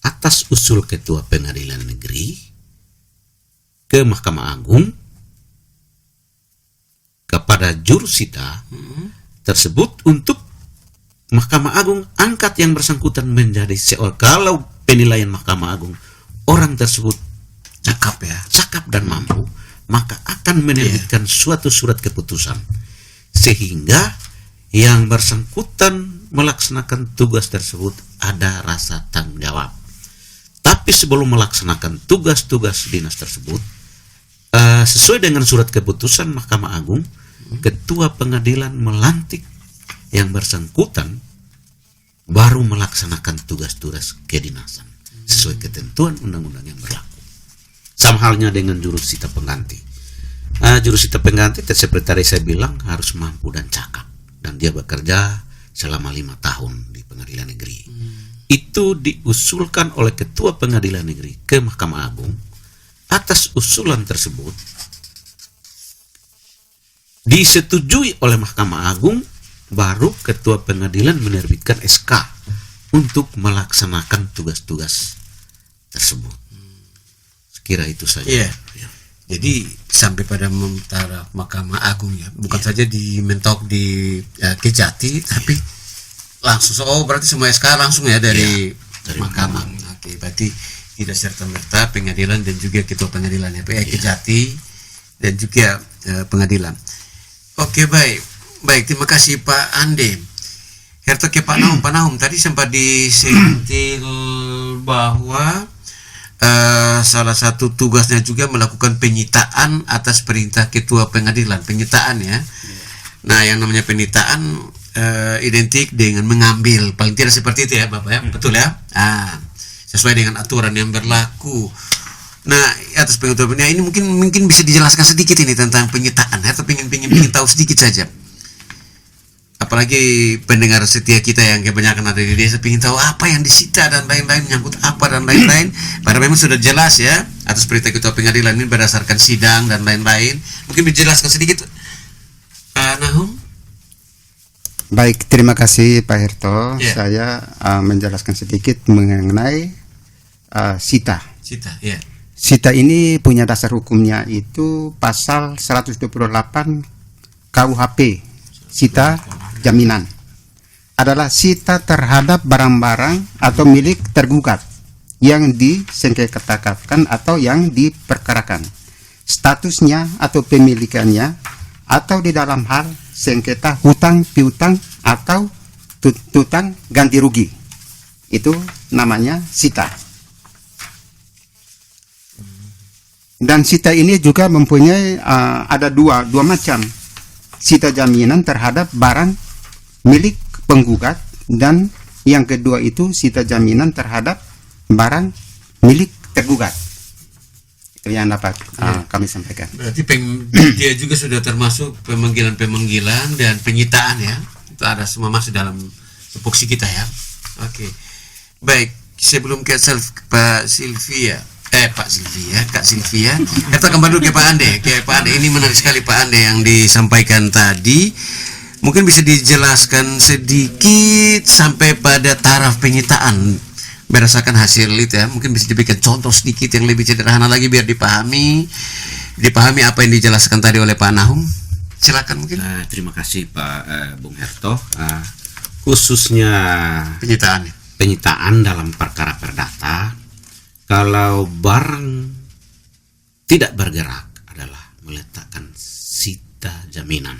Speaker 3: atas usul Ketua Pengadilan Negeri ke Mahkamah Agung kepada jurusita tersebut, untuk Mahkamah Agung angkat yang bersangkutan menjadi seorang, kalau penilaian Mahkamah Agung orang tersebut cakap dan mampu, maka akan menerbitkan suatu surat keputusan sehingga yang bersangkutan melaksanakan tugas tersebut ada rasa tanggung jawab. Tapi sebelum melaksanakan tugas-tugas dinas tersebut, sesuai dengan surat keputusan Mahkamah Agung, Ketua Pengadilan melantik yang bersangkutan baru melaksanakan tugas-tugas kedinasan sesuai ketentuan undang-undang yang berlaku. Sama halnya dengan jurusita pengganti. jurusita pengganti seperti tadi saya bilang harus mampu dan cakap, dan dia bekerja selama 5 tahun di pengadilan negeri. Itu diusulkan oleh ketua pengadilan negeri ke Mahkamah Agung. Atas usulan tersebut disetujui oleh Mahkamah Agung, baru ketua pengadilan menerbitkan SK untuk melaksanakan tugas-tugas tersebut. Sekira itu saja.
Speaker 1: Iya. Jadi sampai pada taraf Mahkamah Agung ya, bukan saja dimentok di Kejati, tapi langsung. Oh, berarti semua SK langsung ya dari Mahkamah. Oke, berarti tidak serta-merta pengadilan dan juga ketua pengadilan ya, Kejati dan juga pengadilan. Oke, baik, terima kasih Pak Ande. Herto ke Pak Nahum tadi sempat disentil bahwa salah satu tugasnya juga melakukan penyitaan atas perintah ketua pengadilan, penyitaan ya. Nah, yang namanya penyitaan identik dengan mengambil, paling tidak seperti itu ya Bapak ya, betul ya? Sesuai dengan aturan yang berlaku. Nah, atas pengetahuannya ini mungkin bisa dijelaskan sedikit ini tentang penyitaan. Atau pengen tahu sedikit saja. Apalagi pendengar setia kita yang kebanyakan ada di desa pengen tahu apa yang disita dan lain-lain, menyangkut apa dan lain-lain. Padahal memang sudah jelas ya atas perintah ketua pengadilan ini berdasarkan sidang dan lain-lain. Mungkin dijelaskan sedikit, Pak Nahum.
Speaker 4: Baik, terima kasih Pak Herto.
Speaker 1: Ya.
Speaker 4: Saya menjelaskan sedikit mengenai sita.
Speaker 1: Sita, ya.
Speaker 4: Sita ini punya dasar hukumnya itu pasal 128 KUHP. Sita jaminan adalah sita terhadap barang-barang atau milik tergugat yang disengketakan atau yang diperkarakan, statusnya atau pemilikannya, atau di dalam hal sengketa hutang piutang atau tuntutan ganti rugi. Itu namanya sita. Dan sita ini juga mempunyai ada dua macam. Sita jaminan terhadap barang milik penggugat, dan yang kedua itu sita jaminan terhadap barang milik tergugat. Itu yang dapat kami sampaikan.
Speaker 1: Berarti dia juga sudah termasuk pemanggilan dan penyitaan ya. Itu ada semua masuk dalam tupoksi kita ya. Oke. Baik, sebelum ke Kak Sylvia, kita kembali dulu ke Pak Ande. Ini menarik sekali Pak Ande yang disampaikan tadi. Mungkin bisa dijelaskan sedikit sampai pada taraf penyitaan berdasarkan hasil itu ya. Mungkin bisa diberikan contoh sedikit yang lebih sederhana lagi biar dipahami apa yang dijelaskan tadi oleh Pak Nahum. Silakan mungkin.
Speaker 3: Terima kasih Pak Bung Herto. Khususnya penyitaan dalam perkara perdata, kalau barang tidak bergerak adalah meletakkan sita jaminan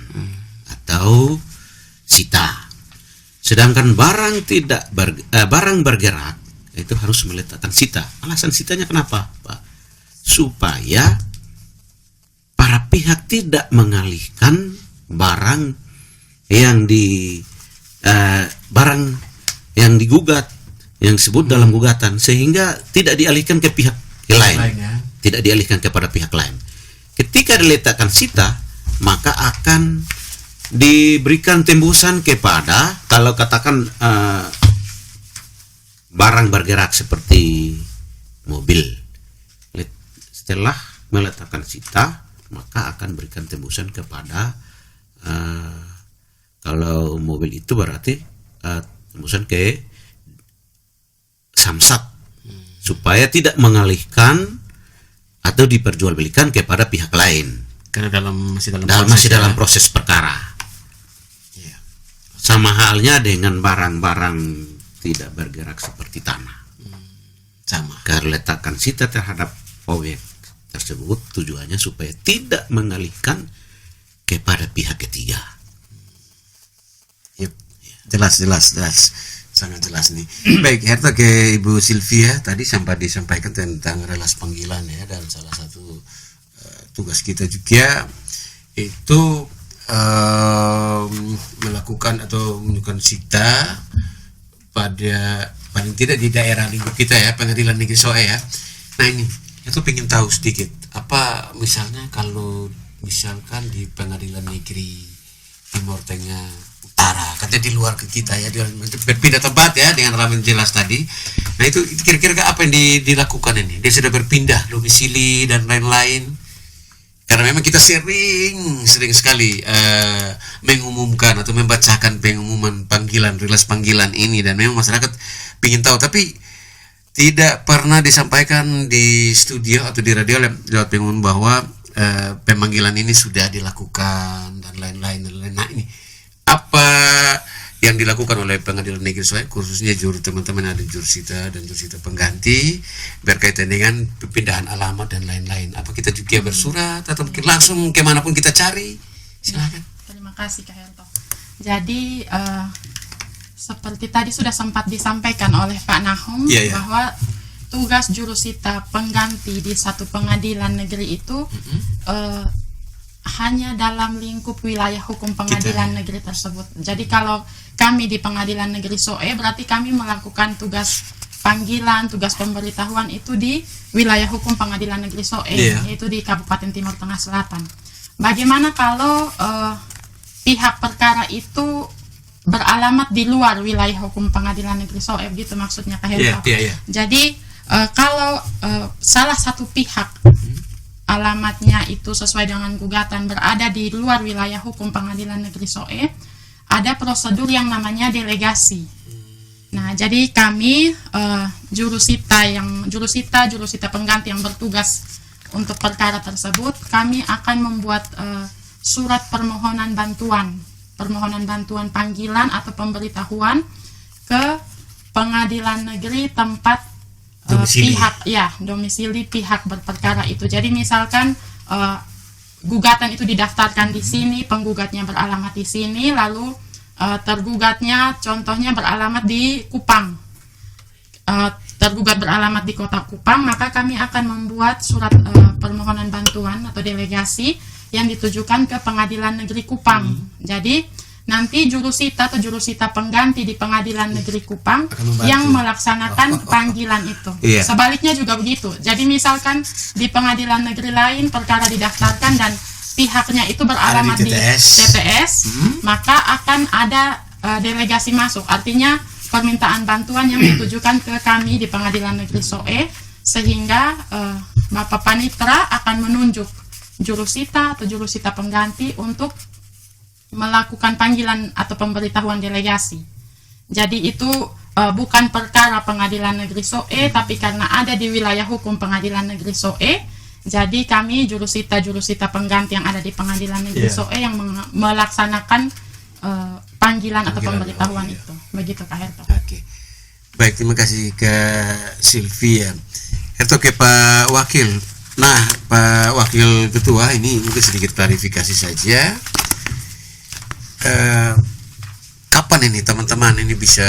Speaker 3: atau sita. Sedangkan barang bergerak itu harus meletakkan sita. Alasan sitanya kenapa, Pak? Supaya para pihak tidak mengalihkan barang yang digugat, yang disebut dalam gugatan, sehingga tidak dialihkan ke pihak lain, tidak dialihkan kepada pihak lain. Ketika diletakkan sita, maka akan diberikan tembusan kepada, kalau katakan barang bergerak seperti mobil, setelah meletakkan sita, maka akan berikan tembusan kepada kalau mobil itu berarti tembusan ke samsat, supaya tidak mengalihkan atau diperjualbelikan kepada pihak lain,
Speaker 1: karena
Speaker 3: masih dalam proses perkara.
Speaker 1: Ya.
Speaker 3: Sama halnya dengan barang-barang tidak bergerak seperti tanah.
Speaker 1: Sama.
Speaker 3: Karena letakkan sita terhadap objek tersebut tujuannya supaya tidak mengalihkan kepada pihak ketiga.
Speaker 1: Yep. Jelas. Sangat jelas nih. Baik, Herta ke Ibu Sylvia, tadi sempat disampaikan tentang relasi panggilan ya, dan salah satu tugas kita juga itu melakukan atau menunjukkan sita pada paling tidak di daerah lingkup kita ya, pengadilan negeri Soe ya. Nah ini, itu pengen tahu sedikit apa misalnya kalau misalkan di pengadilan negeri Timur Tengah Utara, katanya di luar ke kita ya, berpindah tempat ya dengan ramen jelas tadi. Nah itu kira-kira apa yang dilakukan ini? Dia sudah berpindah domisili dan lain-lain. Karena memang kita sering sekali mengumumkan atau membacakan pengumuman panggilan, rilis panggilan ini, dan memang masyarakat ingin tahu, tapi tidak pernah disampaikan di studio atau di radio lewat pengumuman bahwa pemanggilan ini sudah dilakukan dan lain-lain. Nah ini apa yang dilakukan oleh pengadilan negeri Soe, khususnya teman-teman ada jurusita dan jurusita pengganti berkaitan dengan pindahan alamat dan lain-lain? Apa kita juga bersurat atau mungkin langsung kemanapun kita cari? Silakan.
Speaker 5: Terima kasih Kak Herto. Jadi seperti tadi sudah sempat disampaikan oleh Pak Nahum bahwa tugas jurusita pengganti di satu pengadilan negeri itu hanya dalam lingkup wilayah hukum pengadilan negeri tersebut. Jadi kalau kami di pengadilan negeri Soe, berarti kami melakukan tugas panggilan, tugas pemberitahuan itu di wilayah hukum pengadilan negeri Soe, yaitu di Kabupaten Timur Tengah Selatan. Bagaimana kalau pihak perkara itu beralamat di luar wilayah hukum pengadilan negeri Soe, gitu maksudnya Kak Hendro. Jadi kalau salah satu pihak alamatnya itu sesuai dengan gugatan berada di luar wilayah hukum pengadilan negeri Soe, ada prosedur yang namanya delegasi. Nah, jadi kami jurusita pengganti yang bertugas untuk perkara tersebut, kami akan membuat surat permohonan bantuan panggilan atau pemberitahuan ke pengadilan negeri tempat domisili pihak berperkara itu. Jadi misalkan gugatan itu didaftarkan di sini, penggugatnya beralamat di sini, lalu tergugatnya contohnya beralamat di Kupang, tergugat beralamat di kota Kupang, maka kami akan membuat surat permohonan bantuan atau delegasi yang ditujukan ke pengadilan negeri Kupang. Jadi nanti jurusita atau jurusita pengganti di pengadilan negeri Kupang yang melaksanakan panggilan itu. Sebaliknya juga begitu. Jadi misalkan di pengadilan negeri lain perkara didaftarkan dan pihaknya itu beralamat di TPS, maka akan ada delegasi masuk. Artinya permintaan bantuan yang ditujukan ke kami di pengadilan negeri Soe, sehingga Bapak Panitra akan menunjuk jurusita atau jurusita pengganti untuk melakukan panggilan atau pemberitahuan delegasi. Jadi itu bukan perkara pengadilan negeri Soe, tapi karena ada di wilayah hukum pengadilan negeri Soe, jadi kami jurusita pengganti yang ada di pengadilan negeri Soe yang melaksanakan panggilan atau pemberitahuan itu. Begitu Kak Herto.
Speaker 1: Oke. Baik, terima kasih ke Sylvia. Herto ke Pak Wakil. Nah, Pak Wakil Ketua, ini mungkin sedikit klarifikasi saja. Kapan ini teman-teman ini bisa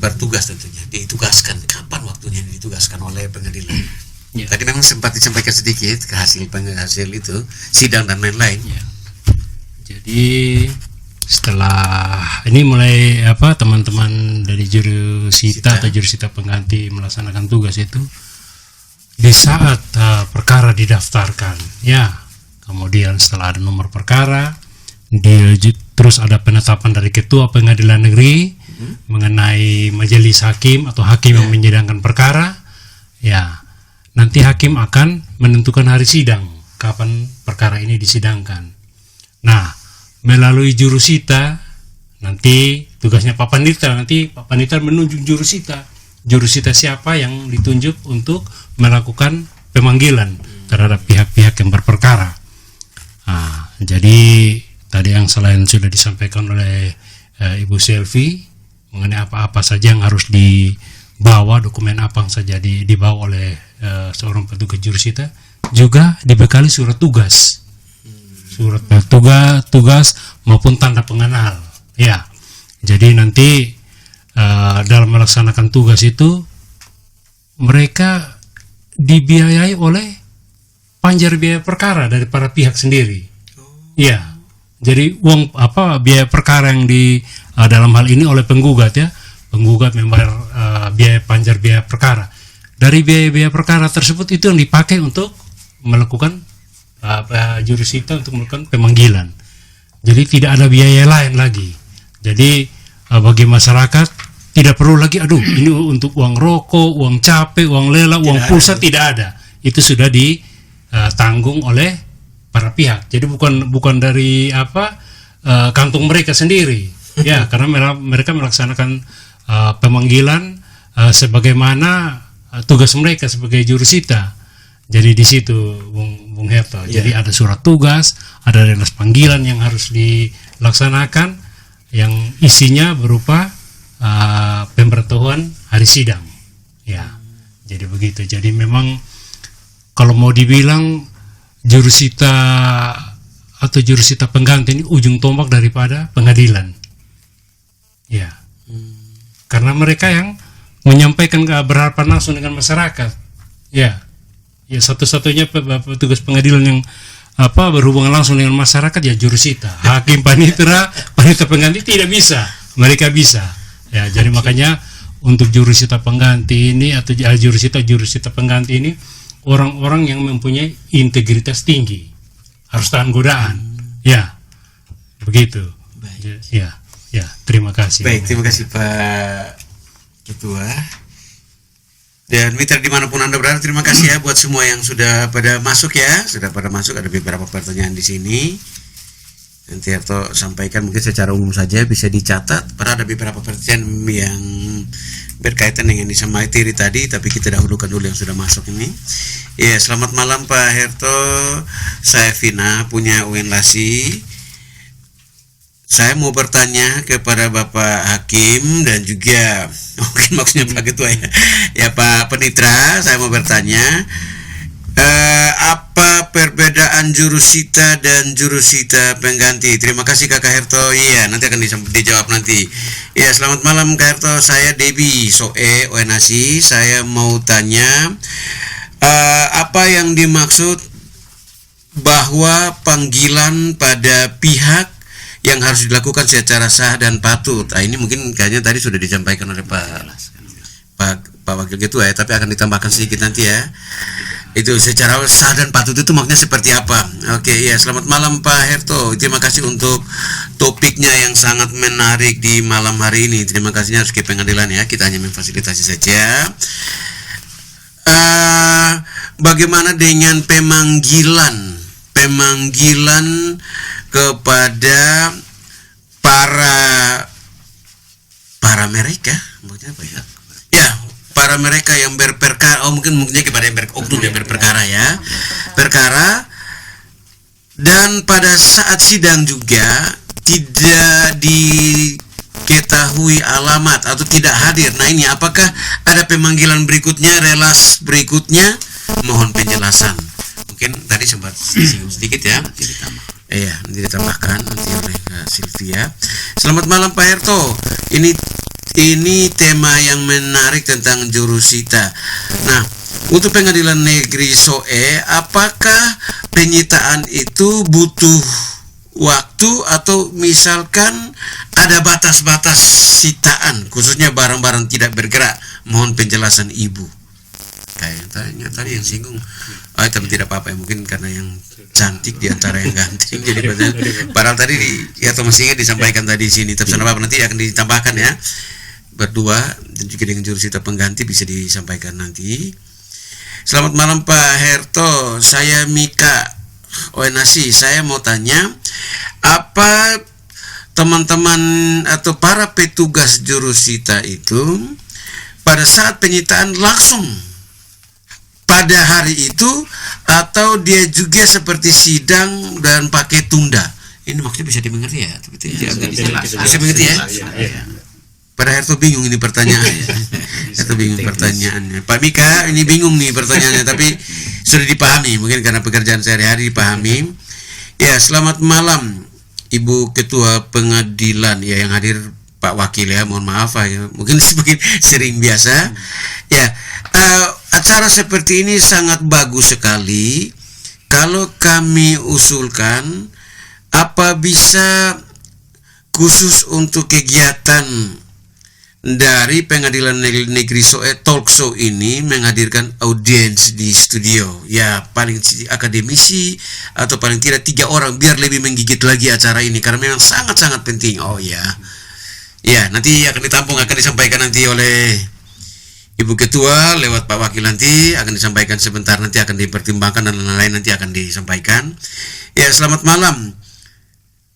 Speaker 1: bertugas, tentunya ditugaskan kapan waktunya ditugaskan oleh pengadilan? Tadi memang sempat disampaikan sedikit ke hasil itu sidang dan lain-lain.
Speaker 2: Jadi setelah ini mulai teman-teman dari jurusita atau jurusita pengganti melaksanakan tugas itu di saat perkara didaftarkan, kemudian setelah ada nomor perkara, terus ada penetapan dari ketua pengadilan negeri mengenai majelis hakim atau hakim yang menyidangkan perkara. Nanti hakim akan menentukan hari sidang, kapan perkara ini disidangkan. Nah, melalui jurusita, nanti tugasnya Pak Panitra, nanti Pak Panitra menunjuk jurusita siapa yang ditunjuk untuk melakukan pemanggilan terhadap pihak-pihak yang berperkara. Jadi tadi yang selain sudah disampaikan oleh Ibu Selvi mengenai apa-apa saja yang harus dibawa, dokumen apa yang saja dibawa oleh seorang petugas jurusita, juga dibekali surat tugas maupun tanda pengenal. Jadi nanti dalam melaksanakan tugas itu mereka dibiayai oleh panjar biaya perkara dari para pihak sendiri. Jadi uang biaya perkara yang dalam hal ini oleh penggugat, penggugat membayar biaya panjar biaya perkara. Dari biaya perkara tersebut itu yang dipakai untuk melakukan jurusita untuk melakukan pemanggilan. Jadi tidak ada biaya lain lagi. Jadi bagi masyarakat tidak perlu lagi ini untuk uang rokok, uang capek, uang lela, uang pulsa, tidak ada. Itu sudah ditanggung oleh para pihak. Jadi bukan dari kantong mereka sendiri. Ya, karena mereka melaksanakan pemanggilan sebagaimana tugas mereka sebagai jurusita. Jadi di situ Bung Herto. Jadi ada surat tugas, ada relas panggilan yang harus dilaksanakan yang isinya berupa pemberitahuan hari sidang. Ya. Jadi begitu. Jadi memang kalau mau dibilang jurusita atau jurusita pengganti ini ujung tombak daripada pengadilan. Ya. Karena mereka yang menyampaikan berhadapan langsung dengan masyarakat. Ya. Ya, satu-satunya petugas pengadilan yang berhubungan langsung dengan masyarakat ya jurusita. Hakim, panitera pengganti tidak bisa. Mereka bisa. Ya, jadi makanya untuk jurusita pengganti ini atau jurusita pengganti ini orang-orang yang mempunyai integritas tinggi. Harus tahan godaan. Ya. Begitu.
Speaker 1: Baik.
Speaker 2: Ya, terima kasih.
Speaker 1: Baik, terima kasih Pak Ketua. Dan mitra dimanapun Anda berada, terima kasih ya buat semua yang sudah pada masuk ya. Sudah pada masuk, ada beberapa pertanyaan di sini. Nanti Herto sampaikan mungkin secara umum saja, bisa dicatat. Padahal ada beberapa pertanyaan yang berkaitan dengan yang materi tadi, tapi kita dahulukan dulu yang sudah masuk ini. Ya, selamat malam Pak Herto. Saya Vina, punya UN Lasi. Saya mau bertanya kepada Bapak Hakim dan juga mungkin maksudnya Pak Ketua ya Pak Penitra, saya mau bertanya apa perbedaan jurusita dan jurusita pengganti? Terima kasih Kakak Herto. Iya, nanti akan dijawab nanti. Iya, selamat malam Kak Herto, saya Debbie Soe Oenasi. Saya mau tanya apa yang dimaksud bahwa panggilan pada pihak yang harus dilakukan secara sah dan patut. Nah, ini mungkin kayaknya tadi sudah disampaikan oleh Pak Wakil Ketua ya, tapi akan ditambahkan sedikit nanti ya. Itu secara sah dan patut itu maksudnya seperti apa? Oke, ya, selamat malam Pak Herto. Terima kasih untuk topiknya yang sangat menarik di malam hari ini. Terima kasihnya harus ke pengadilan ya. Kita hanya memfasilitasi saja. Bagaimana dengan pemanggilan kepada para mereka, maksudnya apa ya? Ya, para mereka yang berperkara, mungkinnya kepada yang berperkara ya, perkara, dan pada saat sidang juga tidak diketahui alamat atau tidak hadir. Nah, ini apakah ada pemanggilan berikutnya, relas berikutnya? Mohon penjelasan. Mungkin tadi sempat disinggung sedikit ya. Iya, nanti ditambahkan nanti oleh Sylvia. Selamat malam Pak Herto. Ini tema yang menarik tentang jurusita. Nah, untuk Pengadilan Negeri Soe, apakah penyitaan itu butuh waktu atau misalkan ada batas-batas sitaan, khususnya barang-barang tidak bergerak? Mohon penjelasan Ibu. Kayak tadi yang singgung. Tapi tidak apa-apa ya, mungkin karena yang cantik di antara yang ganteng. Jadi padahal tadi Thomas Inge disampaikan tadi di sini. Tapi apa nanti akan ditambahkan ya. Berdua dan juga dengan jurusita pengganti bisa disampaikan nanti. Selamat malam Pak Herto. Saya Mika Oenasi. Saya mau tanya, apa teman-teman atau para petugas jurusita itu pada saat penyitaan langsung pada hari itu, atau dia juga seperti sidang dan pakai tunda? Ini maksudnya bisa dimengerti ya? Bisa dimengerti ya? Pada Herto bingung ini pertanyaannya. Herto bingung pertanyaannya. Pak Mika ini bingung nih pertanyaannya, tapi sudah dipahami mungkin karena pekerjaan sehari-hari dipahami. Ya, selamat malam Ibu Ketua Pengadilan ya, yang hadir Pak Wakil ya, mohon maaf ya, mungkin sering biasa ya. Acara seperti ini sangat bagus sekali. Kalau kami usulkan, apa bisa khusus untuk kegiatan dari Pengadilan Negeri Soe Talk Show ini menghadirkan audiens di studio. Ya, paling akademisi atau paling tidak 3 orang biar lebih menggigit lagi acara ini karena memang sangat-sangat penting. Oh ya. Ya, nanti akan ditampung, akan disampaikan nanti oleh Ibu Ketua lewat Pak Wakil, nanti akan disampaikan sebentar, nanti akan dipertimbangkan dan lain-lain nanti akan disampaikan. Ya, selamat malam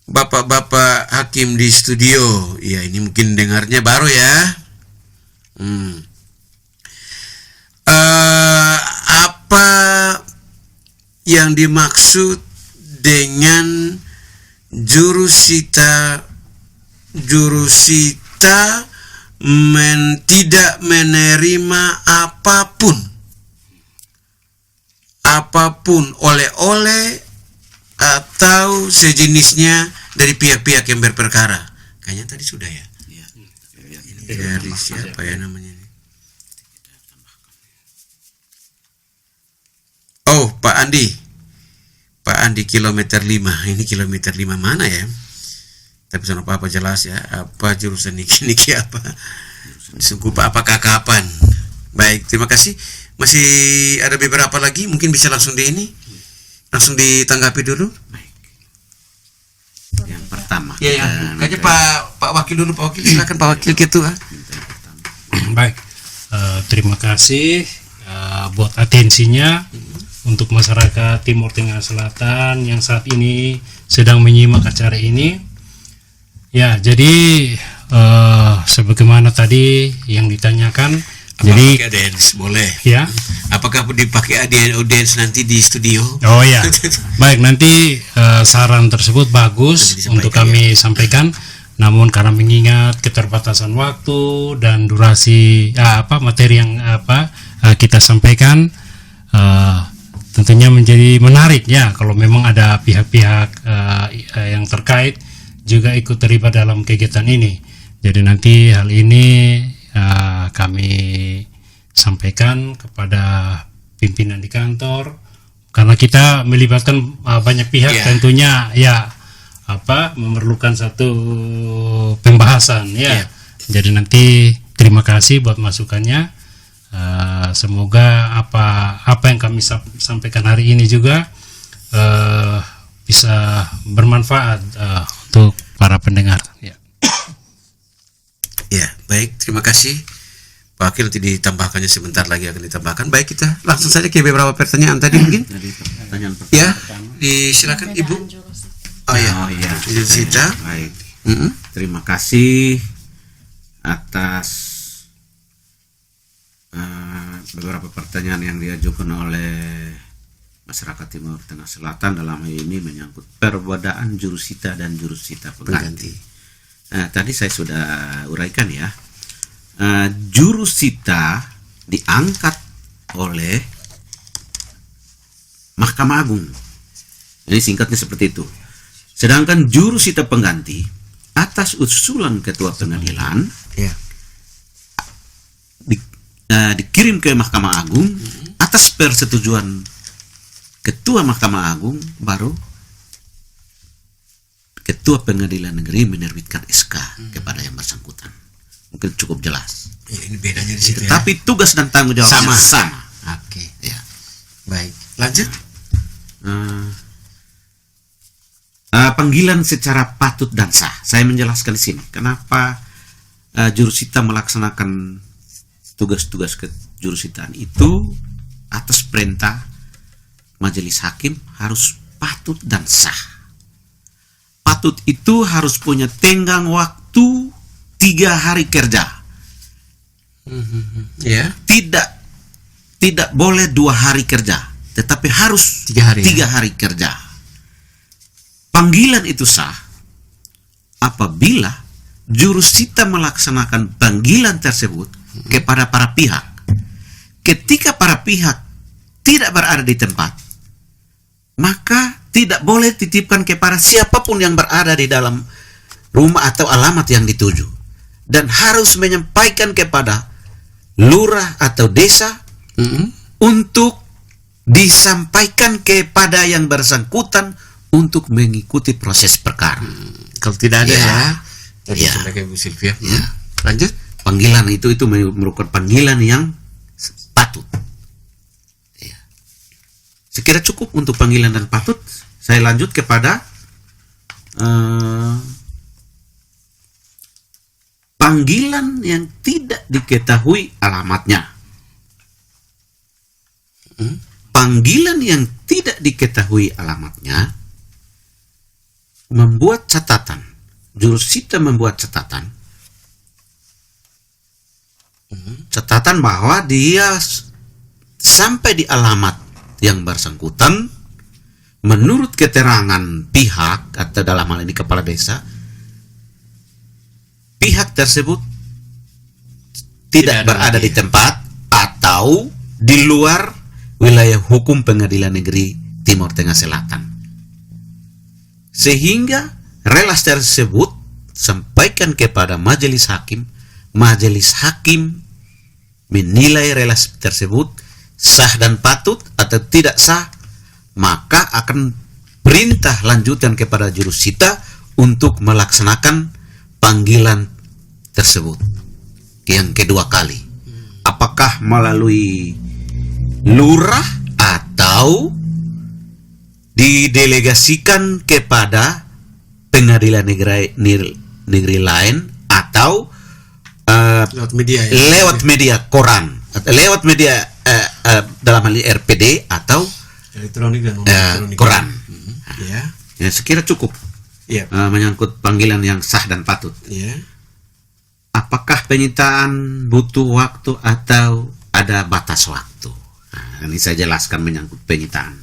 Speaker 1: Bapak-bapak hakim di studio. Ya, ini mungkin dengarnya baru ya. Apa yang dimaksud dengan jurusita tidak menerima apapun oleh-oleh atau sejenisnya dari pihak-pihak yang berperkara. Kayaknya tadi sudah ya. Dari siapa ya namanya ini? Oh, Pak Andi. Pak Andi kilometer 5. Ini kilometer 5 mana ya? Tapi soal apa jelas ya. Apa jurusan niki apa? Sungguh Pak, apakah kapan? Baik, terima kasih. Masih ada beberapa lagi, mungkin bisa langsung langsung ditanggapi dulu.
Speaker 3: Baik. Yang pertama.
Speaker 1: Ya, kayaknya Pak Wakil dulu, Pak Wakil. Silakan Pak Wakil Ketua.
Speaker 2: Baik, terima kasih buat atensinya untuk masyarakat Timur Tengah Selatan yang saat ini sedang menyimak acara ini. Ya, jadi sebagaimana tadi yang ditanyakan, jadi
Speaker 1: audiens boleh.
Speaker 2: ya.
Speaker 1: Apakah dipakai audiens nanti di studio?
Speaker 2: Oh ya, baik, nanti saran tersebut bagus
Speaker 1: Nanti
Speaker 2: untuk kami sampaikan. Namun karena mengingat keterbatasan waktu dan durasi materi yang kita sampaikan, tentunya menjadi menarik ya kalau memang ada pihak-pihak yang terkait juga ikut terlibat dalam kegiatan ini. Jadi nanti hal ini kami sampaikan kepada pimpinan di kantor, karena kita melibatkan banyak pihak, tentunya ya memerlukan satu pembahasan ya. Jadi nanti terima kasih buat masukannya. Semoga apa yang kami sampaikan hari ini juga bisa bermanfaat untuk para pendengar ya.
Speaker 1: Ya, baik, terima kasih Pak Wakil. Nanti ditambahkannya sebentar lagi akan ditambahkan. Baik, kita langsung saja ke beberapa pertanyaan tadi mungkin.
Speaker 3: Pertanyaan pertama.
Speaker 1: Ya, disilakan Ibu. Oh ya, jurusita.
Speaker 3: Baik. Terima kasih atas beberapa pertanyaan yang diajukan oleh masyarakat Timur Tengah Selatan dalam hal ini menyangkut perbedaan jurusita dan jurusita pengganti. Tadi saya sudah uraikan ya. Jurusita diangkat oleh Mahkamah Agung. Ini singkatnya seperti itu. Sedangkan jurusita pengganti atas usulan ketua pengadilan dikirim ke Mahkamah Agung atas persetujuan ketua Mahkamah Agung, baru ketua pengadilan negeri menerbitkan SK kepada yang bersangkutan. Mungkin cukup jelas.
Speaker 1: Ya, ini bedanya di situ.
Speaker 3: Tapi tugas dan tanggung jawabnya sama.
Speaker 1: Oke.
Speaker 3: Ya.
Speaker 1: Baik, lanjut.
Speaker 3: Panggilan secara patut dan sah. Saya menjelaskan di sini kenapa jurusita melaksanakan tugas-tugas kejurusitaan itu atas perintah majelis hakim harus patut dan sah. Patut itu harus punya tenggang waktu 3 hari kerja.
Speaker 1: Ya.
Speaker 3: Tidak boleh 2 hari kerja, tetapi harus
Speaker 1: 3 hari.
Speaker 3: 3 hari kerja. Panggilan itu sah apabila jurusita melaksanakan panggilan tersebut kepada para pihak. Ketika para pihak tidak berada di tempat, maka tidak boleh titipkan kepada siapapun yang berada di dalam rumah atau alamat yang dituju, dan harus menyampaikan kepada lurah atau desa untuk disampaikan kepada yang bersangkutan untuk mengikuti proses perkara.
Speaker 1: Kalau tidak ada ya. Tadi
Speaker 3: Ya.
Speaker 1: sampaikan Ibu Sylvia. Lanjut.
Speaker 3: Panggilan itu merupakan panggilan yang patut. Ya. Sekira cukup untuk panggilan dan patut. Saya lanjut kepada panggilan yang tidak diketahui alamatnya. Panggilan yang tidak diketahui alamatnya membuat catatan. Jurusita membuat catatan bahwa dia sampai di alamat yang bersangkutan menurut keterangan pihak, atau dalam hal ini kepala desa, pihak tersebut tidak berada di tempat atau di luar wilayah hukum Pengadilan Negeri Timur Tengah Selatan, sehingga relas tersebut sampaikan kepada majelis hakim. Majelis hakim menilai relas tersebut sah dan patut atau tidak sah, maka akan perintah lanjutan kepada jurusita untuk melaksanakan panggilan tersebut yang kedua kali. Apakah melalui lurah atau didelegasikan kepada pengadilan negeri lain, atau lewat media koran, atau lewat media dalam hal ini RPD atau
Speaker 1: elektronik dan
Speaker 3: koran.
Speaker 1: Ya,
Speaker 3: sekira cukup. Menyangkut panggilan yang sah dan patut. Apakah penyitaan butuh waktu atau ada batas waktu? Nah, ini saya jelaskan menyangkut penyitaan.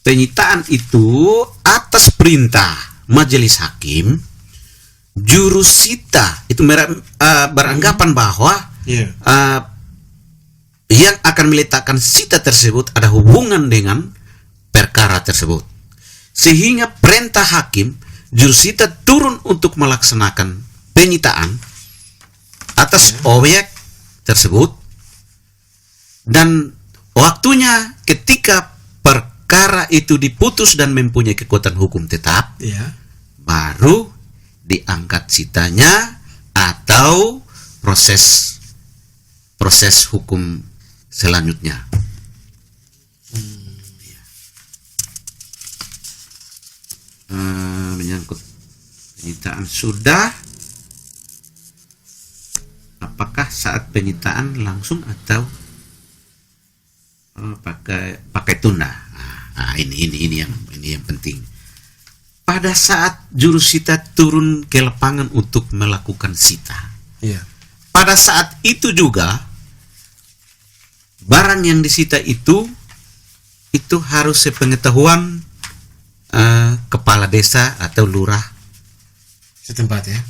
Speaker 3: Penyitaan itu atas perintah majelis hakim, jurusita itu beranggapan bahwa yang akan meletakkan sita tersebut ada hubungan dengan perkara tersebut, sehingga perintah hakim, jurusita turun untuk melaksanakan penyitaan atas objek tersebut, dan waktunya ketika perkara itu diputus dan mempunyai kekuatan hukum tetap, baru diangkat sitanya atau proses hukum selanjutnya. Menyangkut penyitaan sudah. Apakah saat penyitaan langsung atau pakai tunda? Ini yang penting. Pada saat jurusita turun ke lapangan untuk melakukan sita, pada saat itu juga barang yang disita itu harus sepengetahuan kepala desa atau lurah
Speaker 1: setempat, ya.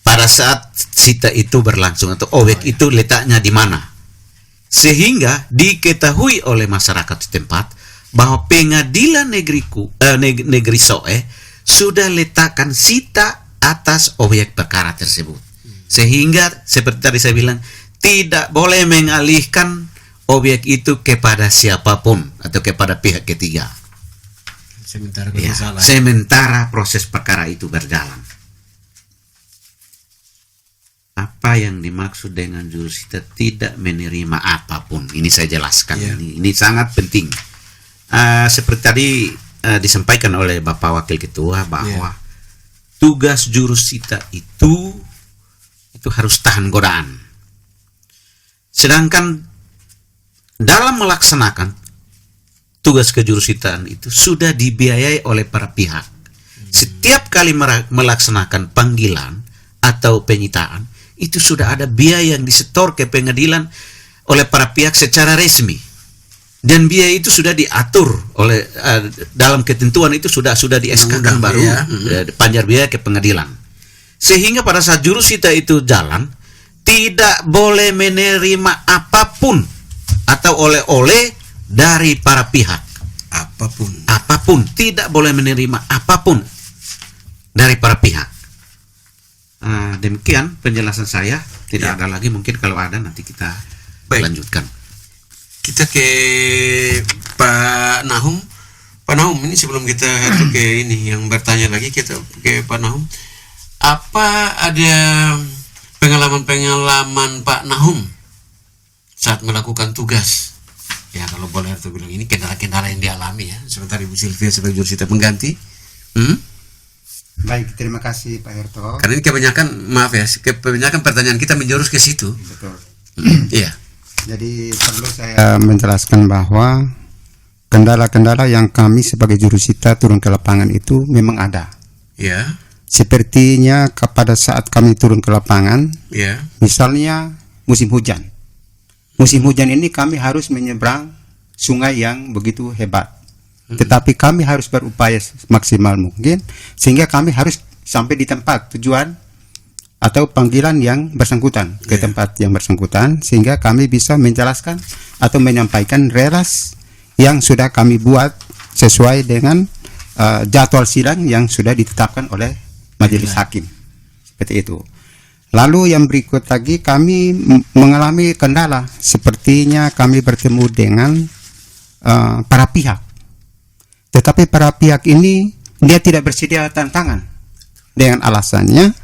Speaker 3: Pada saat sita itu berlangsung atau objek itu letaknya di mana, sehingga diketahui oleh masyarakat setempat bahwa pengadilan negeri Soe sudah letakkan sita atas objek perkara tersebut, sehingga seperti tadi saya bilang tidak boleh mengalihkan objek itu kepada siapapun atau kepada pihak ketiga sementara proses perkara itu berjalan. Apa yang dimaksud dengan jurusita tidak menerima apapun? Ini saya jelaskan. Ini sangat penting. Seperti tadi disampaikan oleh Bapak Wakil Ketua bahwa tugas jurusita itu harus tahan godaan. Sedangkan dalam melaksanakan tugas kejurusitaan itu sudah dibiayai oleh para pihak. Setiap kali melaksanakan panggilan atau penyitaan, itu sudah ada biaya yang disetor ke pengadilan oleh para pihak secara resmi, dan biaya itu sudah diatur oleh dalam ketentuan itu sudah di-SK-kan baru panjar biaya ke pengadilan, sehingga pada saat jurusita itu jalan tidak boleh menerima apapun atau oleh-oleh dari para pihak, apapun tidak boleh menerima apapun dari para pihak. Demikian penjelasan saya. Tidak ada lagi, mungkin kalau ada nanti kita lanjutkan.
Speaker 1: Kita ke Pak Nahum. Pak Nahum, ini sebelum kita ke ini yang bertanya lagi, kita ke Pak Nahum. Apa ada pengalaman Pak Nahum saat melakukan tugas. Ya kalau boleh Herto bilang ini kendala-kendala yang dialami ya. Sebentar Ibu Silvia sebagai jurusita pengganti.
Speaker 4: Baik, terima kasih Pak Herto.
Speaker 1: Karena ini kebanyakan, maaf ya, kebanyakan pertanyaan kita menjurus ke situ.
Speaker 4: Betul.
Speaker 1: Iya.
Speaker 4: Jadi perlu saya menjelaskan bahwa kendala-kendala yang kami sebagai jurusita turun ke lapangan itu memang ada.
Speaker 1: Ya.
Speaker 4: Sepertinya pada saat kami turun ke lapangan,
Speaker 1: Ya.
Speaker 4: misalnya musim hujan. Musim hujan ini kami harus menyeberang sungai yang begitu hebat. Tetapi kami harus berupaya maksimal mungkin sehingga kami harus sampai di tempat tujuan atau panggilan yang bersangkutan ke tempat yang bersangkutan sehingga kami bisa menjelaskan atau menyampaikan relas yang sudah kami buat sesuai dengan jadwal sidang yang sudah ditetapkan oleh majelis hakim. Seperti itu. Lalu yang berikut lagi kami mengalami kendala, sepertinya kami bertemu dengan para pihak. Tetapi para pihak ini dia tidak bersedia tanda tangan dengan alasannya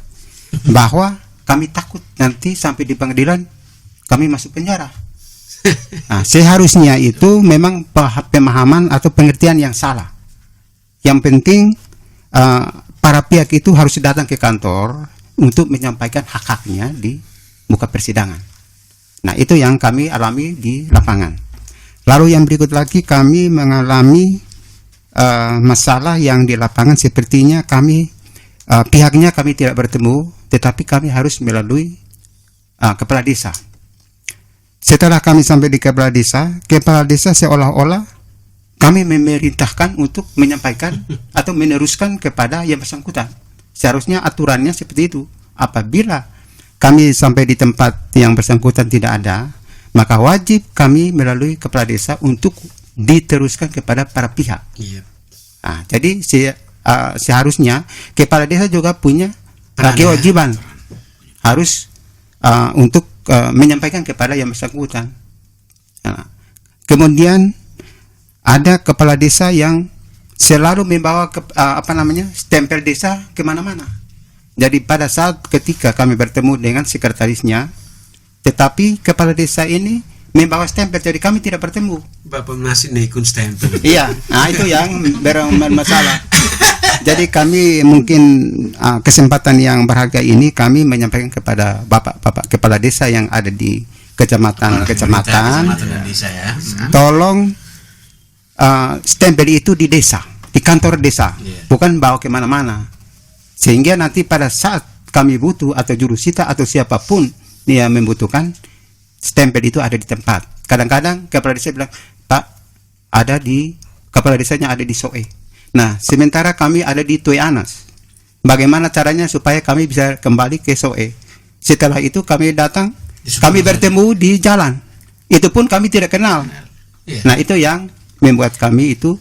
Speaker 4: bahwa kami takut nanti sampai di pengadilan kami masuk penjara. Nah, seharusnya itu memang pemahaman atau pengertian yang salah. Yang penting para pihak itu harus datang ke kantor untuk menyampaikan hak-haknya di muka persidangan. Nah, itu yang kami alami di lapangan. Lalu yang berikut lagi kami mengalami masalah yang di lapangan, sepertinya kami pihaknya kami tidak bertemu, tetapi kami harus melalui kepala desa. Setelah kami sampai di kepala desa seolah-olah kami memerintahkan untuk menyampaikan atau meneruskan kepada yang bersangkutan. Seharusnya aturannya seperti itu. Apabila kami sampai di tempat yang bersangkutan tidak ada, maka wajib kami melalui kepala desa untuk diteruskan kepada para pihak.
Speaker 1: Iya.
Speaker 4: Nah, jadi seharusnya kepala desa juga punya kewajiban harus untuk menyampaikan kepada yang bersangkutan. Nah, kemudian ada kepala desa yang selalu membawa stempel desa kemana-mana. Jadi pada saat ketika kami bertemu dengan sekretarisnya, tetapi kepala desa ini membawa stempel, jadi kami tidak bertemu.
Speaker 1: Bapak masih naikun stempel.
Speaker 4: Iya, nah itu yang bermasalah. Jadi kami mungkin kesempatan yang berharga ini kami menyampaikan kepada bapak-bapak kepala desa yang ada di kecamatan
Speaker 1: dan desa ya.
Speaker 4: Tolong stempel itu di desa, di kantor desa, bukan bawa kemana-mana. Sehingga nanti pada saat kami butuh atau jurusita atau siapapun yang membutuhkan, stempel itu ada di tempat. Kadang-kadang kepala desa bilang, Pak, ada di kepala desanya ada di Soe. Nah, sementara kami ada di Tue Anas. Bagaimana caranya supaya kami bisa kembali ke Soe? Setelah itu kami datang, kami bertemu di jalan. Itu pun kami tidak kenal. Nah, itu yang membuat kami itu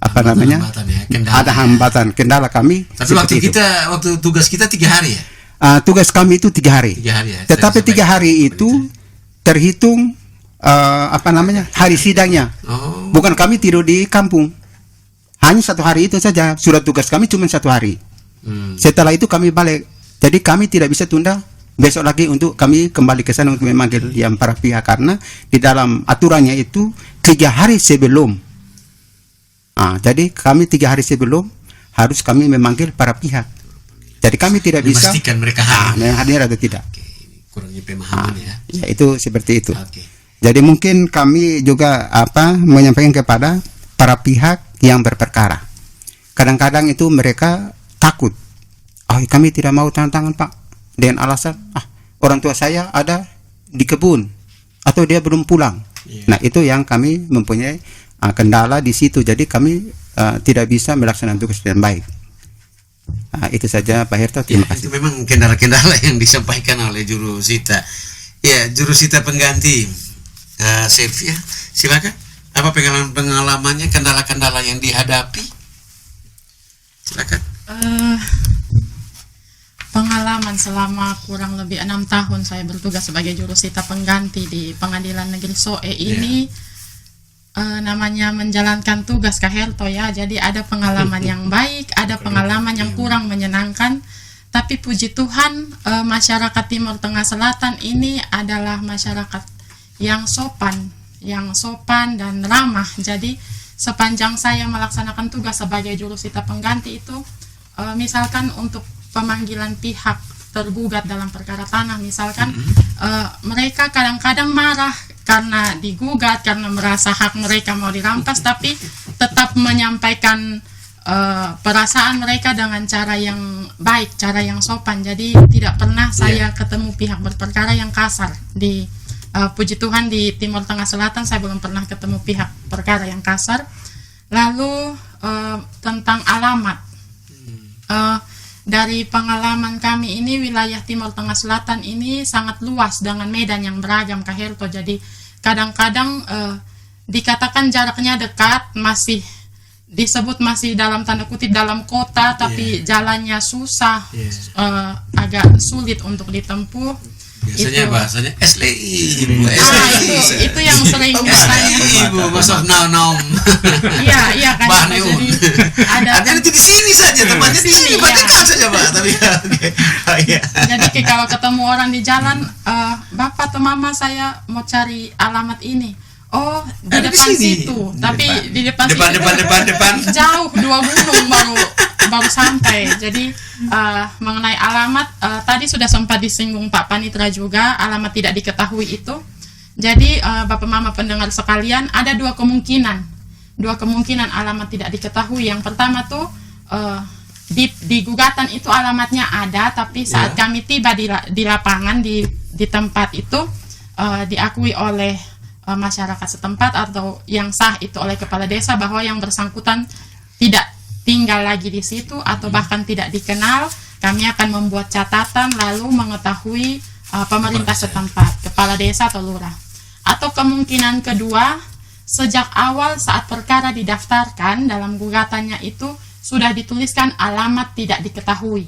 Speaker 4: ada hambatan, kendala kami.
Speaker 1: Tapi waktu tugas kita 3 hari ya.
Speaker 4: Tugas kami itu 3 hari.
Speaker 1: 3 hari ya.
Speaker 4: Tetapi 3 hari itu terhitung hari sidangnya. Bukan kami tidur di kampung. Hanya 1 hari itu saja. Surat tugas kami cuma 1 hari. Setelah itu kami balik. Jadi kami tidak bisa tunda besok lagi untuk kami kembali ke sana untuk memanggil yang para pihak, karena di dalam aturannya itu 3 hari sebelum. Jadi kami 3 hari sebelum harus kami memanggil para pihak. Jadi kami tidak bisa
Speaker 1: memastikan mereka
Speaker 4: hadir atau tidak.
Speaker 1: Kurangnya pemahaman ya.
Speaker 4: Ya, itu seperti itu.
Speaker 1: Oke.
Speaker 4: Jadi mungkin kami juga menyampaikan kepada para pihak yang berperkara. Kadang-kadang itu mereka takut. Kami tidak mau tanda tangan, Pak, dengan alasan orang tua saya ada di kebun atau dia belum pulang. Nah, itu yang kami mempunyai kendala di situ. Jadi kami tidak bisa melaksanakan tugas dengan baik. Itu saja Pak Herto, terima kasih.
Speaker 1: Itu memang kendala-kendala yang disampaikan oleh jurusita. Ya, jurusita pengganti Silvia, silakan. Apa pengalamannya, kendala-kendala yang dihadapi? Silakan.
Speaker 5: Pengalaman selama kurang lebih 6 tahun saya bertugas sebagai jurusita pengganti di Pengadilan Negeri Soe ini, namanya menjalankan tugas Kak Herto ya. Jadi ada pengalaman yang baik, ada pengalaman yang kurang menyenangkan. Tapi puji Tuhan, masyarakat Timur Tengah Selatan ini adalah masyarakat yang sopan dan ramah. Jadi sepanjang saya melaksanakan tugas sebagai jurusita pengganti itu, misalkan untuk pemanggilan pihak tergugat dalam perkara tanah, misalkan mereka kadang-kadang marah karena digugat, karena merasa hak mereka mau dirampas, tapi tetap menyampaikan perasaan mereka dengan cara yang baik, cara yang sopan. Jadi tidak pernah saya ketemu pihak berperkara yang kasar. Di puji Tuhan di Timur Tengah Selatan saya belum pernah ketemu pihak perkara yang kasar. Lalu tentang alamat, dari pengalaman kami ini, wilayah Timur Tengah Selatan ini sangat luas dengan medan yang beragam, Kak Herto. Jadi kadang-kadang dikatakan jaraknya dekat, disebut masih dalam tanda kutip dalam kota, tapi jalannya susah, agak sulit untuk ditempuh.
Speaker 1: Biasanya bahasanya SLI,
Speaker 5: itu yang sering ditanya.
Speaker 1: Ibu, masuk naum.
Speaker 5: Iya kan. Jadi ada
Speaker 1: itu di sini saja, tempatnya di sini, dekat saja, Pak. Tapi
Speaker 5: jadi kalau ketemu orang di jalan, Bapak atau Mama, saya mau cari alamat ini. Oh, di depan situ. Tapi di depan jauh 2 gunung baru sampai. Jadi mengenai alamat, tadi sudah sempat disinggung Pak Panitra juga, alamat tidak diketahui itu. Jadi Bapak Mama pendengar sekalian, ada 2 kemungkinan alamat tidak diketahui. Yang pertama tuh di gugatan itu alamatnya ada, tapi saat kami tiba di lapangan di tempat itu, diakui oleh masyarakat setempat atau yang sah itu oleh kepala desa bahwa yang bersangkutan tidak tinggal lagi di situ atau bahkan tidak dikenal. Kami akan membuat catatan lalu mengetahui pemerintah setempat, kepala desa atau lurah. Atau kemungkinan kedua, sejak awal saat perkara didaftarkan dalam gugatannya itu sudah dituliskan alamat tidak diketahui.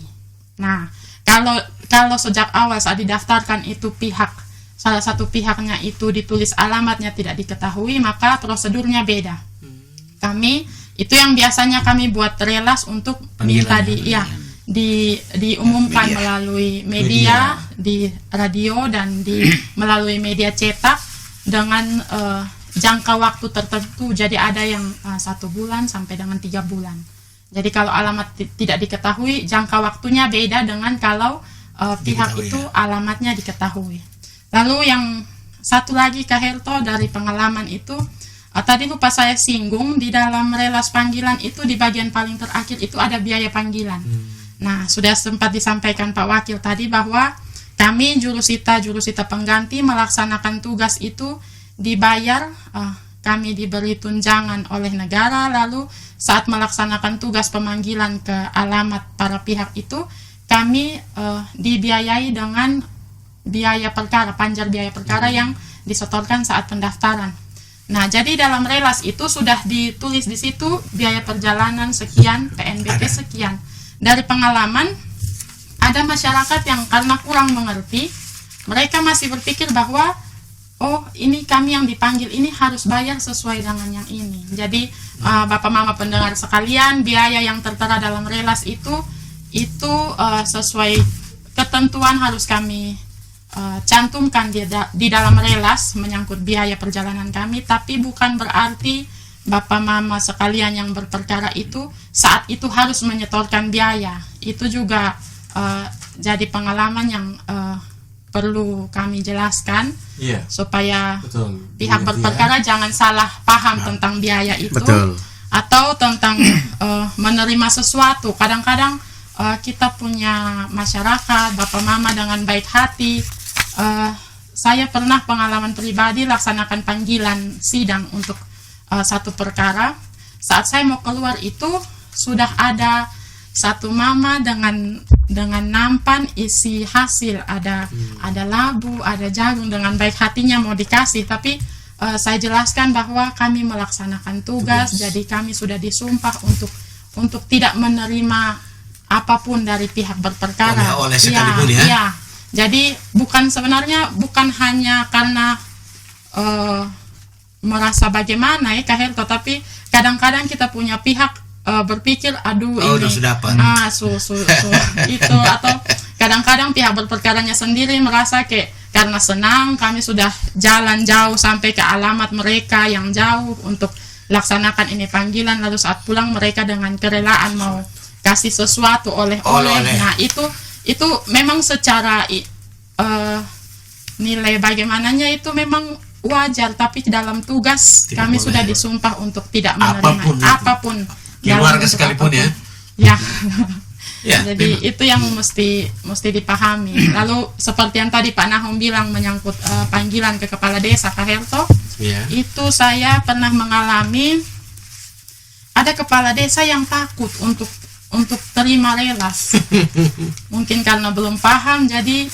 Speaker 5: Nah, kalau sejak awal saat didaftarkan itu salah satu pihaknya itu ditulis alamatnya tidak diketahui, maka prosedurnya beda. Itu yang biasanya kami buat relas untuk minta diumumkan melalui media, di radio dan melalui media cetak dengan jangka waktu tertentu. Jadi ada yang 1 bulan sampai dengan 3 bulan. Jadi kalau alamat tidak diketahui, jangka waktunya beda dengan kalau pihak itu alamatnya diketahui. Lalu yang satu lagi, Kak Herto, dari pengalaman itu, tadi lupa saya singgung, di dalam relas panggilan itu di bagian paling terakhir itu ada biaya panggilan. Nah, sudah sempat disampaikan Pak Wakil tadi bahwa kami jurusita pengganti melaksanakan tugas itu dibayar, kami diberi tunjangan oleh negara, lalu saat melaksanakan tugas pemanggilan ke alamat para pihak itu, kami dibiayai dengan biaya perkara, panjar biaya perkara yang disetorkan saat pendaftaran. Nah, jadi dalam relas itu sudah ditulis di situ biaya perjalanan sekian, PNBP sekian. Dari pengalaman, ada masyarakat yang karena kurang mengerti, mereka masih berpikir bahwa oh, ini kami yang dipanggil ini harus bayar sesuai dengan yang ini. Jadi Bapak Mama pendengar sekalian, biaya yang tertera dalam relas itu sesuai ketentuan harus kami cantumkan di dalam relas menyangkut biaya perjalanan kami, tapi bukan berarti Bapak Mama sekalian yang berperkara itu saat itu harus menyetorkan biaya. Itu juga jadi pengalaman yang perlu kami jelaskan supaya pihak berperkara jangan salah paham tentang biaya itu. Atau tentang menerima sesuatu. Kadang-kadang kita punya masyarakat, Bapak Mama dengan baik hati. Saya pernah pengalaman pribadi laksanakan panggilan sidang untuk satu perkara. Saat saya mau keluar itu sudah ada satu mama dengan nampan isi hasil, ada labu, ada jagung, dengan baik hatinya mau dikasih, tapi saya jelaskan bahwa kami melaksanakan tugas. Jadi kami sudah disumpah untuk tidak menerima apapun dari pihak berperkara.
Speaker 1: Oleh sekalipun ya.
Speaker 5: Jadi bukan hanya karena merasa bagaimana ya Kak Herto, tapi kadang-kadang kita punya pihak berpikir aduh
Speaker 1: Oh,
Speaker 5: ini
Speaker 1: udah sedapan.
Speaker 5: itu, atau kadang-kadang pihak berperkaranya sendiri merasa kayak karena senang kami sudah jalan jauh sampai ke alamat mereka yang jauh untuk laksanakan ini panggilan, lalu saat pulang mereka dengan kerelaan mau kasih sesuatu oleh-oleh. Nah itu memang secara nilai bagaimananya itu memang wajar, tapi dalam tugas
Speaker 1: Tidak
Speaker 5: kami
Speaker 1: boleh.
Speaker 5: sudah disumpah untuk tidak menerima apapun
Speaker 1: Keluarga
Speaker 5: dalam bentuk
Speaker 1: sekalipun
Speaker 5: apapun.
Speaker 1: ya. Ya,
Speaker 5: Jadi itu yang mesti dipahami. Lalu seperti yang tadi Pak Nahum bilang menyangkut panggilan ke kepala desa Pak Herto,
Speaker 1: Ya.
Speaker 5: itu saya pernah mengalami ada kepala desa yang takut untuk terima relas. Mungkin karena belum paham, jadi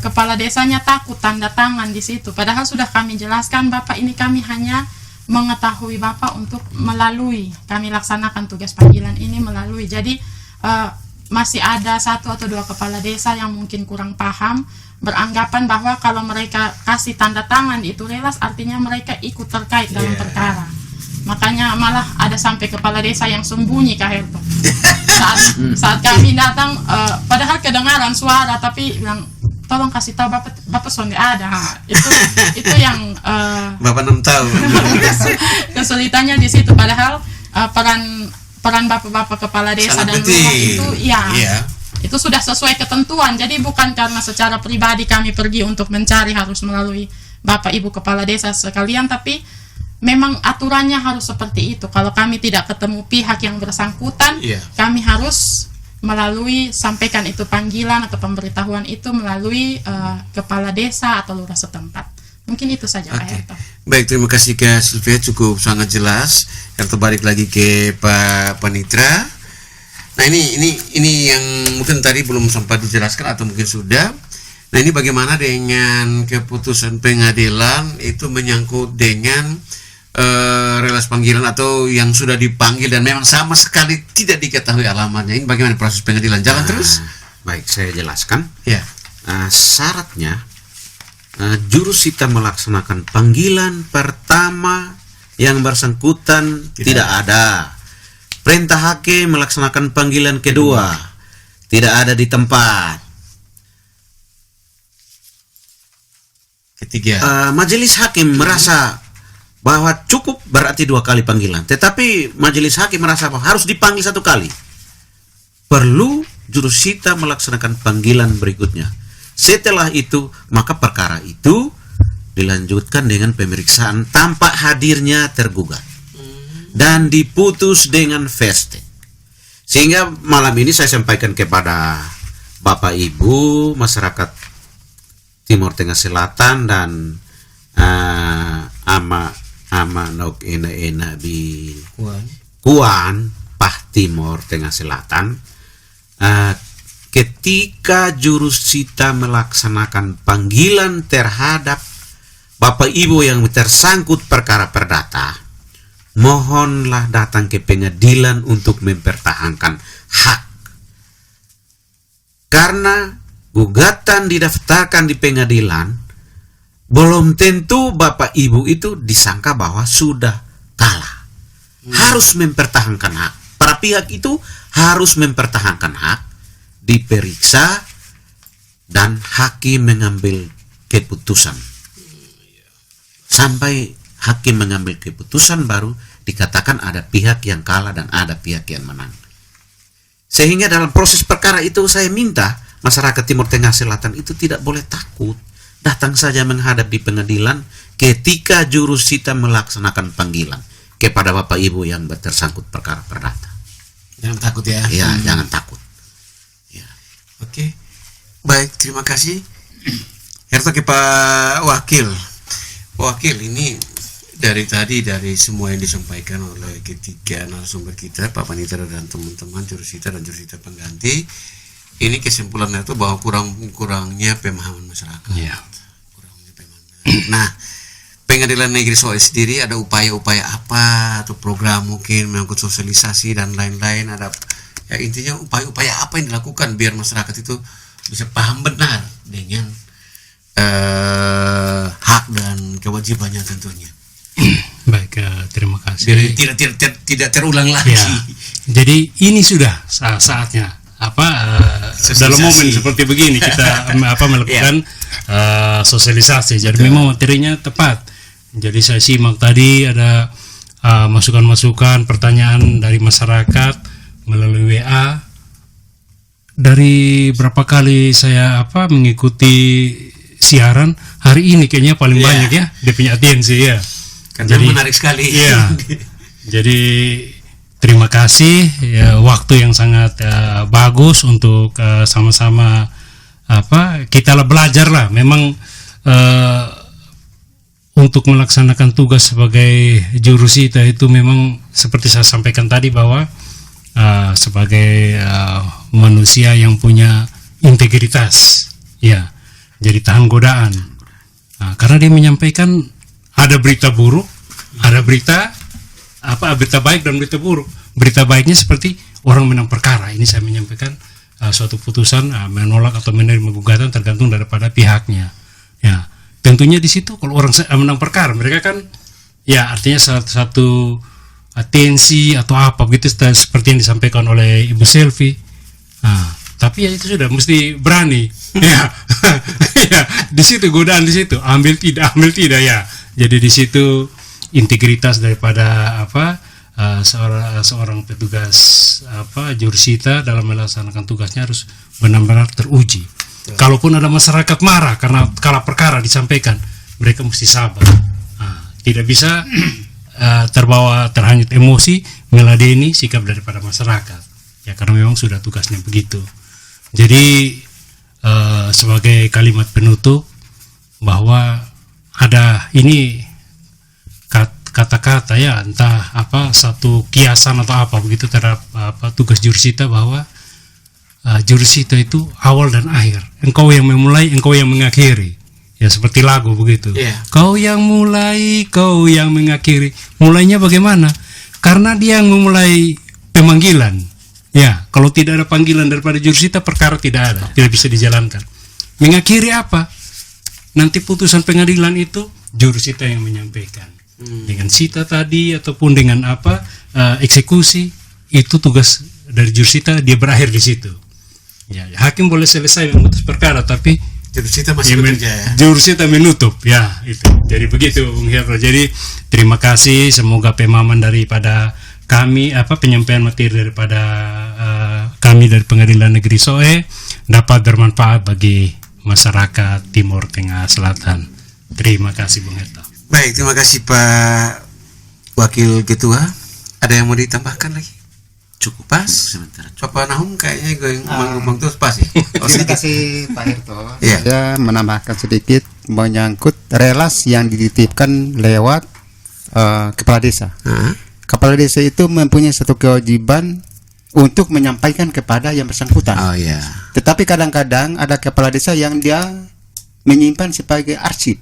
Speaker 5: kepala desanya takut tanda tangan di situ. Padahal sudah kami jelaskan, Bapak, ini kami hanya mengetahui Bapak untuk melalui, kami laksanakan tugas panggilan ini melalui. Jadi masih ada 1 atau 2 kepala desa yang mungkin kurang paham, beranggapan bahwa kalau mereka kasih tanda tangan itu relas artinya mereka ikut terkait dalam perkara. Makanya malah ada sampai kepala desa yang sembunyi, Kak Herto. Saat kami datang, padahal kedengaran suara tapi bilang tolong kasih tahu Bapak sonde ada. Itu yang
Speaker 1: Bapak 6 tahun.
Speaker 5: kesulitannya di situ. Padahal peran bapak-bapak kepala desa
Speaker 1: Sangat
Speaker 5: dan
Speaker 1: penting.
Speaker 5: lurah itu
Speaker 1: Iya.
Speaker 5: itu sudah sesuai ketentuan. Jadi bukan karena secara pribadi kami pergi untuk mencari harus melalui bapak ibu kepala desa sekalian, tapi memang aturannya harus seperti itu. Kalau kami tidak ketemu pihak yang bersangkutan,
Speaker 1: Iya.
Speaker 5: kami harus melalui sampaikan itu panggilan atau pemberitahuan itu melalui kepala desa atau lurah setempat. Mungkin itu saja Pak
Speaker 1: Oke.
Speaker 5: Herto.
Speaker 1: Baik, terima kasih Kak Sylvia, cukup sangat jelas. Yang terbalik lagi ke Pak Panitra. Nah ini yang mungkin tadi belum sempat dijelaskan atau mungkin sudah. Nah ini bagaimana dengan keputusan pengadilan itu menyangkut dengan relas panggilan atau yang sudah dipanggil dan memang sama sekali tidak diketahui alamatnya. Ini bagaimana proses pengadilan? Jalan terus?
Speaker 3: Baik, saya jelaskan.
Speaker 1: Ya.
Speaker 3: Syaratnya jurusita melaksanakan panggilan pertama yang bersangkutan tidak ada. Perintah hakim melaksanakan panggilan kedua tidak ada di tempat.
Speaker 1: Ketiga.
Speaker 3: Majelis hakim merasa bahwa cukup berarti 2 kali panggilan, tetapi majelis hakim merasa bahwa harus dipanggil 1 kali. Perlu jurusita melaksanakan panggilan berikutnya. Setelah itu, maka perkara itu dilanjutkan dengan pemeriksaan tanpa hadirnya tergugat dan diputus dengan vestek. Sehingga malam ini saya sampaikan kepada Bapak Ibu masyarakat Timur Tengah Selatan dan ama nok ena di Kuan Pah Timur Tengah Selatan, ketika jurusita melaksanakan panggilan terhadap Bapak Ibu yang tersangkut perkara perdata, mohonlah datang ke pengadilan untuk mempertahankan hak. Karena gugatan didaftarkan di pengadilan, belum tentu Bapak Ibu itu disangka bahwa sudah kalah. Harus mempertahankan hak. Para pihak itu harus mempertahankan hak, diperiksa, dan hakim mengambil keputusan. Sampai hakim mengambil keputusan baru dikatakan ada pihak yang kalah dan ada pihak yang menang. Sehingga dalam proses perkara itu saya minta masyarakat Timur Tengah Selatan itu tidak boleh takut. Datang saja menghadap di pengadilan ketika jurusita melaksanakan panggilan kepada Bapak Ibu yang tersangkut perkara perdata.
Speaker 1: Jangan takut ya.
Speaker 3: Ya, jangan takut.
Speaker 1: Oke, baik, terima kasih. Herto ke Pak Wakil. Pak Wakil, ini dari tadi dari semua yang disampaikan oleh ketiga narasumber kita, Pak Panitra dan teman-teman jurusita dan jurusita pengganti, ini kesimpulannya itu bahwa kurangnya pemahaman masyarakat.
Speaker 2: Ya.
Speaker 1: Kurangnya pemahaman. Nah, Pengadilan Negeri Soe sendiri ada upaya-upaya apa atau program mungkin mengangkut sosialisasi dan lain-lain, ada ya intinya upaya-upaya apa yang dilakukan biar masyarakat itu bisa paham benar dengan hak dan kewajibannya tentunya.
Speaker 2: Baik, terima kasih.
Speaker 1: Biar tidak terulang lagi.
Speaker 2: Ya, jadi ini sudah saatnya dalam momen seperti begini kita melakukan sosialisasi. Jadi memang materinya tepat. Jadi saya simak tadi ada masukan-masukan, pertanyaan dari masyarakat melalui WA. Dari berapa kali saya mengikuti siaran, hari ini kayaknya paling banyak ya dia punya atensi ya.
Speaker 1: Karena
Speaker 2: Jadi,
Speaker 1: menarik sekali.
Speaker 2: Iya. Jadi terima kasih waktu yang sangat bagus untuk sama-sama kita belajar lah. Memang untuk melaksanakan tugas sebagai jurusita itu memang seperti saya sampaikan tadi bahwa sebagai manusia yang punya integritas, ya, jadi tahan godaan. Karena dia menyampaikan ada berita buruk, ada berita baik dan berita buruk. Berita baiknya seperti orang menang perkara. Ini saya menyampaikan suatu putusan menolak atau menerima gugatan tergantung daripada pihaknya. Ya, tentunya di situ kalau orang menang perkara, mereka kan ya artinya satu atensi atau apa begitu seperti yang disampaikan oleh Ibu Selvi. Tapi ya itu sudah mesti berani. Ya, ya, di situ godaan di situ, ambil tidak ya. Jadi di situ integritas daripada seorang petugas jurusita dalam melaksanakan tugasnya harus benar-benar teruji. Kalaupun ada masyarakat marah karena kalah perkara disampaikan, mereka mesti sabar. Tidak bisa terhanyut emosi meladeni sikap daripada masyarakat. Ya karena memang sudah tugasnya begitu. Jadi sebagai kalimat penutup bahwa ada ini kata-kata ya entah satu kiasan atau apa begitu terhadap tugas jurusita bahwa jurusita itu awal dan akhir. Engkau yang memulai, engkau yang mengakhiri. Ya seperti lagu begitu. Kau yang mulai, kau yang mengakhiri. Mulainya bagaimana? Karena dia yang memulai pemanggilan. Ya, kalau tidak ada panggilan daripada jurusita, perkara tidak ada, tidak bisa dijalankan. Mengakhiri apa? Nanti putusan pengadilan itu jurusita yang menyampaikan. Dengan sita tadi ataupun dengan eksekusi, itu tugas dari jurusita, dia berakhir di situ. Ya, hakim boleh selesai memutus perkara, tapi
Speaker 1: jurusita masih bekerja ya.
Speaker 2: Jurusita menutup ya itu. Jadi begitu Bung Herro. Jadi terima kasih, semoga pemahaman daripada kami penyampaian materi daripada kami dari Pengadilan Negeri SOE dapat bermanfaat bagi masyarakat Timur Tengah Selatan. Terima kasih Bung Herro.
Speaker 1: Baik, terima kasih Pak Wakil Ketua. Ada yang mau ditambahkan lagi? Cukup pas.
Speaker 3: Sebentar.
Speaker 1: Bapak Nahum kayaknya gue ngomong terus pas ya.
Speaker 4: Terima kasih Pak Herto.
Speaker 1: Iya.
Speaker 4: Saya menambahkan sedikit menyangkut relasi yang dititipkan lewat kepala desa. Kepala desa itu mempunyai satu kewajiban untuk menyampaikan kepada yang bersangkutan.
Speaker 1: Oh iya.
Speaker 4: Tetapi kadang-kadang ada kepala desa yang dia menyimpan sebagai arsip.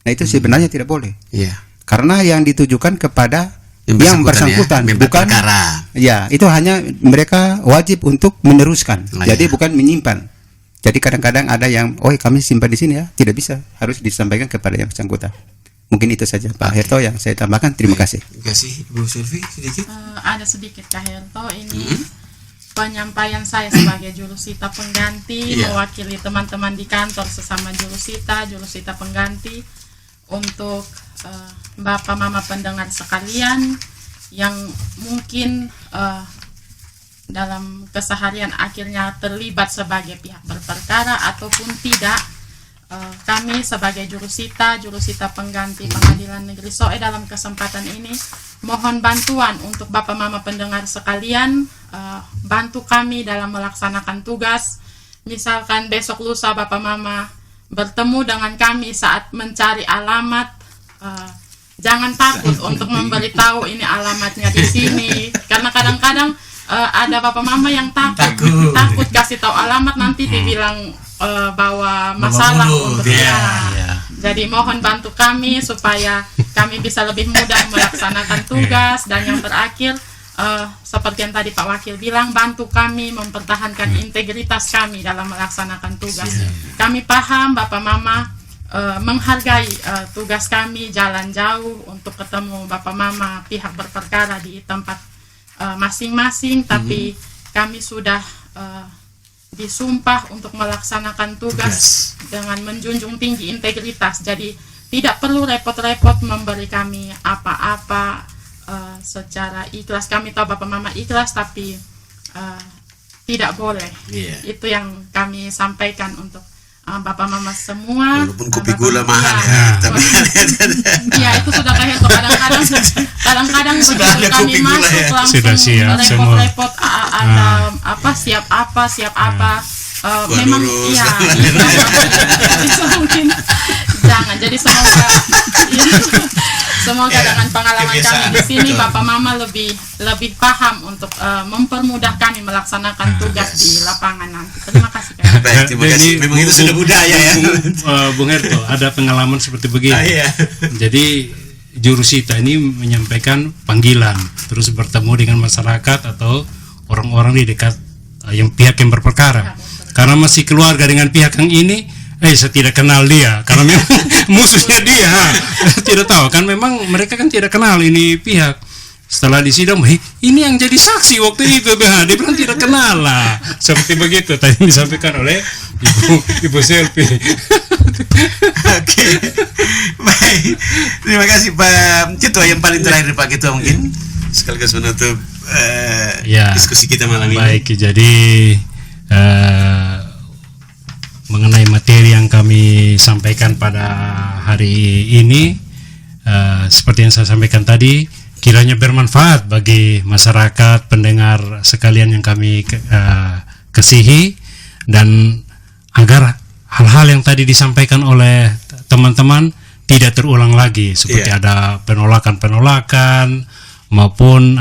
Speaker 4: Nah itu sebenarnya tidak boleh.
Speaker 1: Iya.
Speaker 4: Karena yang ditujukan kepada yang bersangkutan
Speaker 1: ya,
Speaker 4: bukan
Speaker 1: perkara.
Speaker 4: Ya, itu hanya mereka wajib untuk meneruskan. Jadi
Speaker 1: ya.
Speaker 4: bukan menyimpan. Jadi kadang-kadang ada yang kami simpan di sini ya, tidak bisa, harus disampaikan kepada yang bersangkutan. Mungkin itu saja Pak Herto yang saya tambahkan. Terima kasih.
Speaker 1: Terima kasih Ibu Selvi sedikit.
Speaker 5: Ada sedikit Kak Herto, ini penyampaian saya sebagai jurusita pengganti mewakili teman-teman di kantor sesama jurusita pengganti untuk Bapak Mama pendengar sekalian yang mungkin dalam keseharian akhirnya terlibat sebagai pihak berperkara ataupun tidak. Kami sebagai jurusita pengganti Pengadilan Negeri SOE dalam kesempatan ini mohon bantuan untuk Bapak Mama pendengar sekalian, bantu kami dalam melaksanakan tugas. Misalkan besok lusa Bapak Mama bertemu dengan kami saat mencari alamat, jangan takut untuk memberitahu ini alamatnya di sini, karena kadang-kadang ada Bapak Mama yang takut kasih tahu alamat, nanti dibilang bawa masalah untuk Jadi mohon bantu kami supaya kami bisa lebih mudah melaksanakan tugas. Dan yang terakhir, seperti yang tadi Pak Wakil bilang, bantu kami mempertahankan integritas kami dalam melaksanakan tugas. Kami paham Bapak Mama menghargai tugas kami jalan jauh untuk ketemu Bapak Mama pihak berperkara di tempat masing-masing, tapi kami sudah disumpah untuk melaksanakan tugas dengan menjunjung tinggi integritas. Jadi tidak perlu repot-repot memberi kami apa-apa secara ikhlas. Kami tahu Bapak Mama ikhlas, tapi tidak boleh. Itu yang kami sampaikan untuk Bapak Mama semua.
Speaker 1: Walaupun kopi gula mahal ya. Tapi
Speaker 5: ya itu sudah kayak kadang-kadang
Speaker 1: Sudah
Speaker 5: begitu
Speaker 1: ada
Speaker 5: kami
Speaker 1: kopi gula
Speaker 5: masuk
Speaker 1: ya.
Speaker 5: langsung
Speaker 2: Sudah siap semua.
Speaker 5: repot-repot ada apa siap apa. Memang
Speaker 1: lurus.
Speaker 5: iya. Itu mungkin jangan. Jadi semoga
Speaker 1: Ya,
Speaker 5: dengan pengalaman
Speaker 1: kebiasaan.
Speaker 5: kami di sini
Speaker 1: Betul.
Speaker 5: Bapak Mama lebih paham untuk mempermudah kami melaksanakan tugas di lapangan nanti. Terima kasih. Kak.
Speaker 1: baik, terima kasih. Memang itu sudah budaya ya.
Speaker 2: Bung Herto, ada pengalaman seperti begini.
Speaker 1: Iya.
Speaker 2: Jadi jurusita ini menyampaikan panggilan, terus bertemu dengan masyarakat atau orang-orang di dekat yang pihak yang berperkara. Karena masih keluarga dengan pihak yang ini, saya tidak kenal dia, karena memang musuhnya dia. Tidak tahu kan, memang mereka kan tidak kenal ini pihak. Setelah di sidang, ini yang jadi saksi waktu itu, dia bilang tidak kenal lah. Seperti begitu tadi disampaikan oleh Ibu Selfie.
Speaker 1: Oke. Baik. Terima kasih Pak Ketua. Yang paling terakhir Pak Ketua mungkin sekaligus menutup
Speaker 2: Ya.
Speaker 1: diskusi kita malam ini.
Speaker 2: Baik, jadi mengenai materi yang kami sampaikan pada hari ini, seperti yang saya sampaikan tadi, kiranya bermanfaat bagi masyarakat pendengar sekalian yang kami kasihi, dan agar hal-hal yang tadi disampaikan oleh teman-teman tidak terulang lagi, seperti ada penolakan-penolakan maupun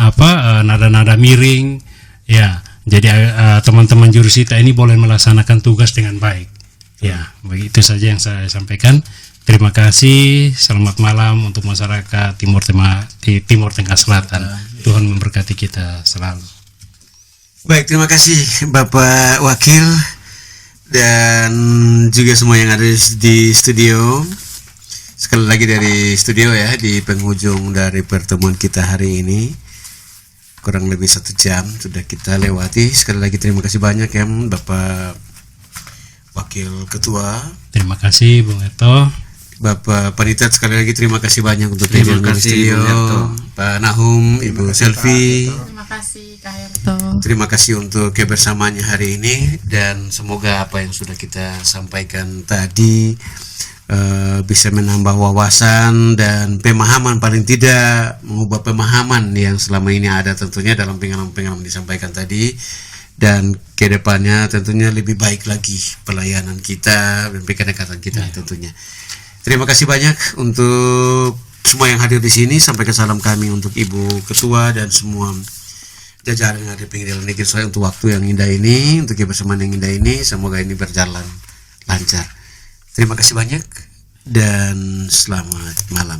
Speaker 2: nada-nada miring. Ya, jadi teman-teman jurusita ini boleh melaksanakan tugas dengan baik. Ya, begitu saja yang saya sampaikan. Terima kasih. Selamat malam untuk masyarakat Timur Tengah Selatan. Tuhan memberkati kita selalu.
Speaker 1: Baik, terima kasih Bapak Wakil dan juga semua yang ada di studio. Sekali lagi dari studio ya, di penghujung dari pertemuan kita hari ini, kurang lebih 1 jam sudah kita lewati. Sekali lagi terima kasih banyak ya Bapak Wakil Ketua,
Speaker 2: Terima kasih Bung Eto.
Speaker 1: Bapak Panitia, sekali lagi terima kasih banyak untuk
Speaker 3: Terima
Speaker 1: kehadiran di
Speaker 3: kasih,
Speaker 1: studio.
Speaker 3: Bung Herto.
Speaker 1: Pak Nahum, Ibu Selfie.
Speaker 5: Terima kasih Kak Herto.
Speaker 1: Terima kasih untuk kebersamaannya hari ini, dan semoga apa yang sudah kita sampaikan tadi bisa menambah wawasan dan pemahaman, paling tidak mengubah pemahaman yang selama ini ada tentunya dalam pengalaman-pengalaman disampaikan tadi, dan kedepannya tentunya lebih baik lagi pelayanan kita dan pendekatan kita tentunya. Terima kasih banyak untuk semua yang hadir di sini. Sampaikan salam kami untuk Ibu Ketua dan semua jajaran yang ada di Pengadilan Negeri Surabaya untuk waktu yang indah ini, untuk kebersamaan yang indah ini. Semoga ini berjalan lancar. Terima kasih banyak dan selamat malam.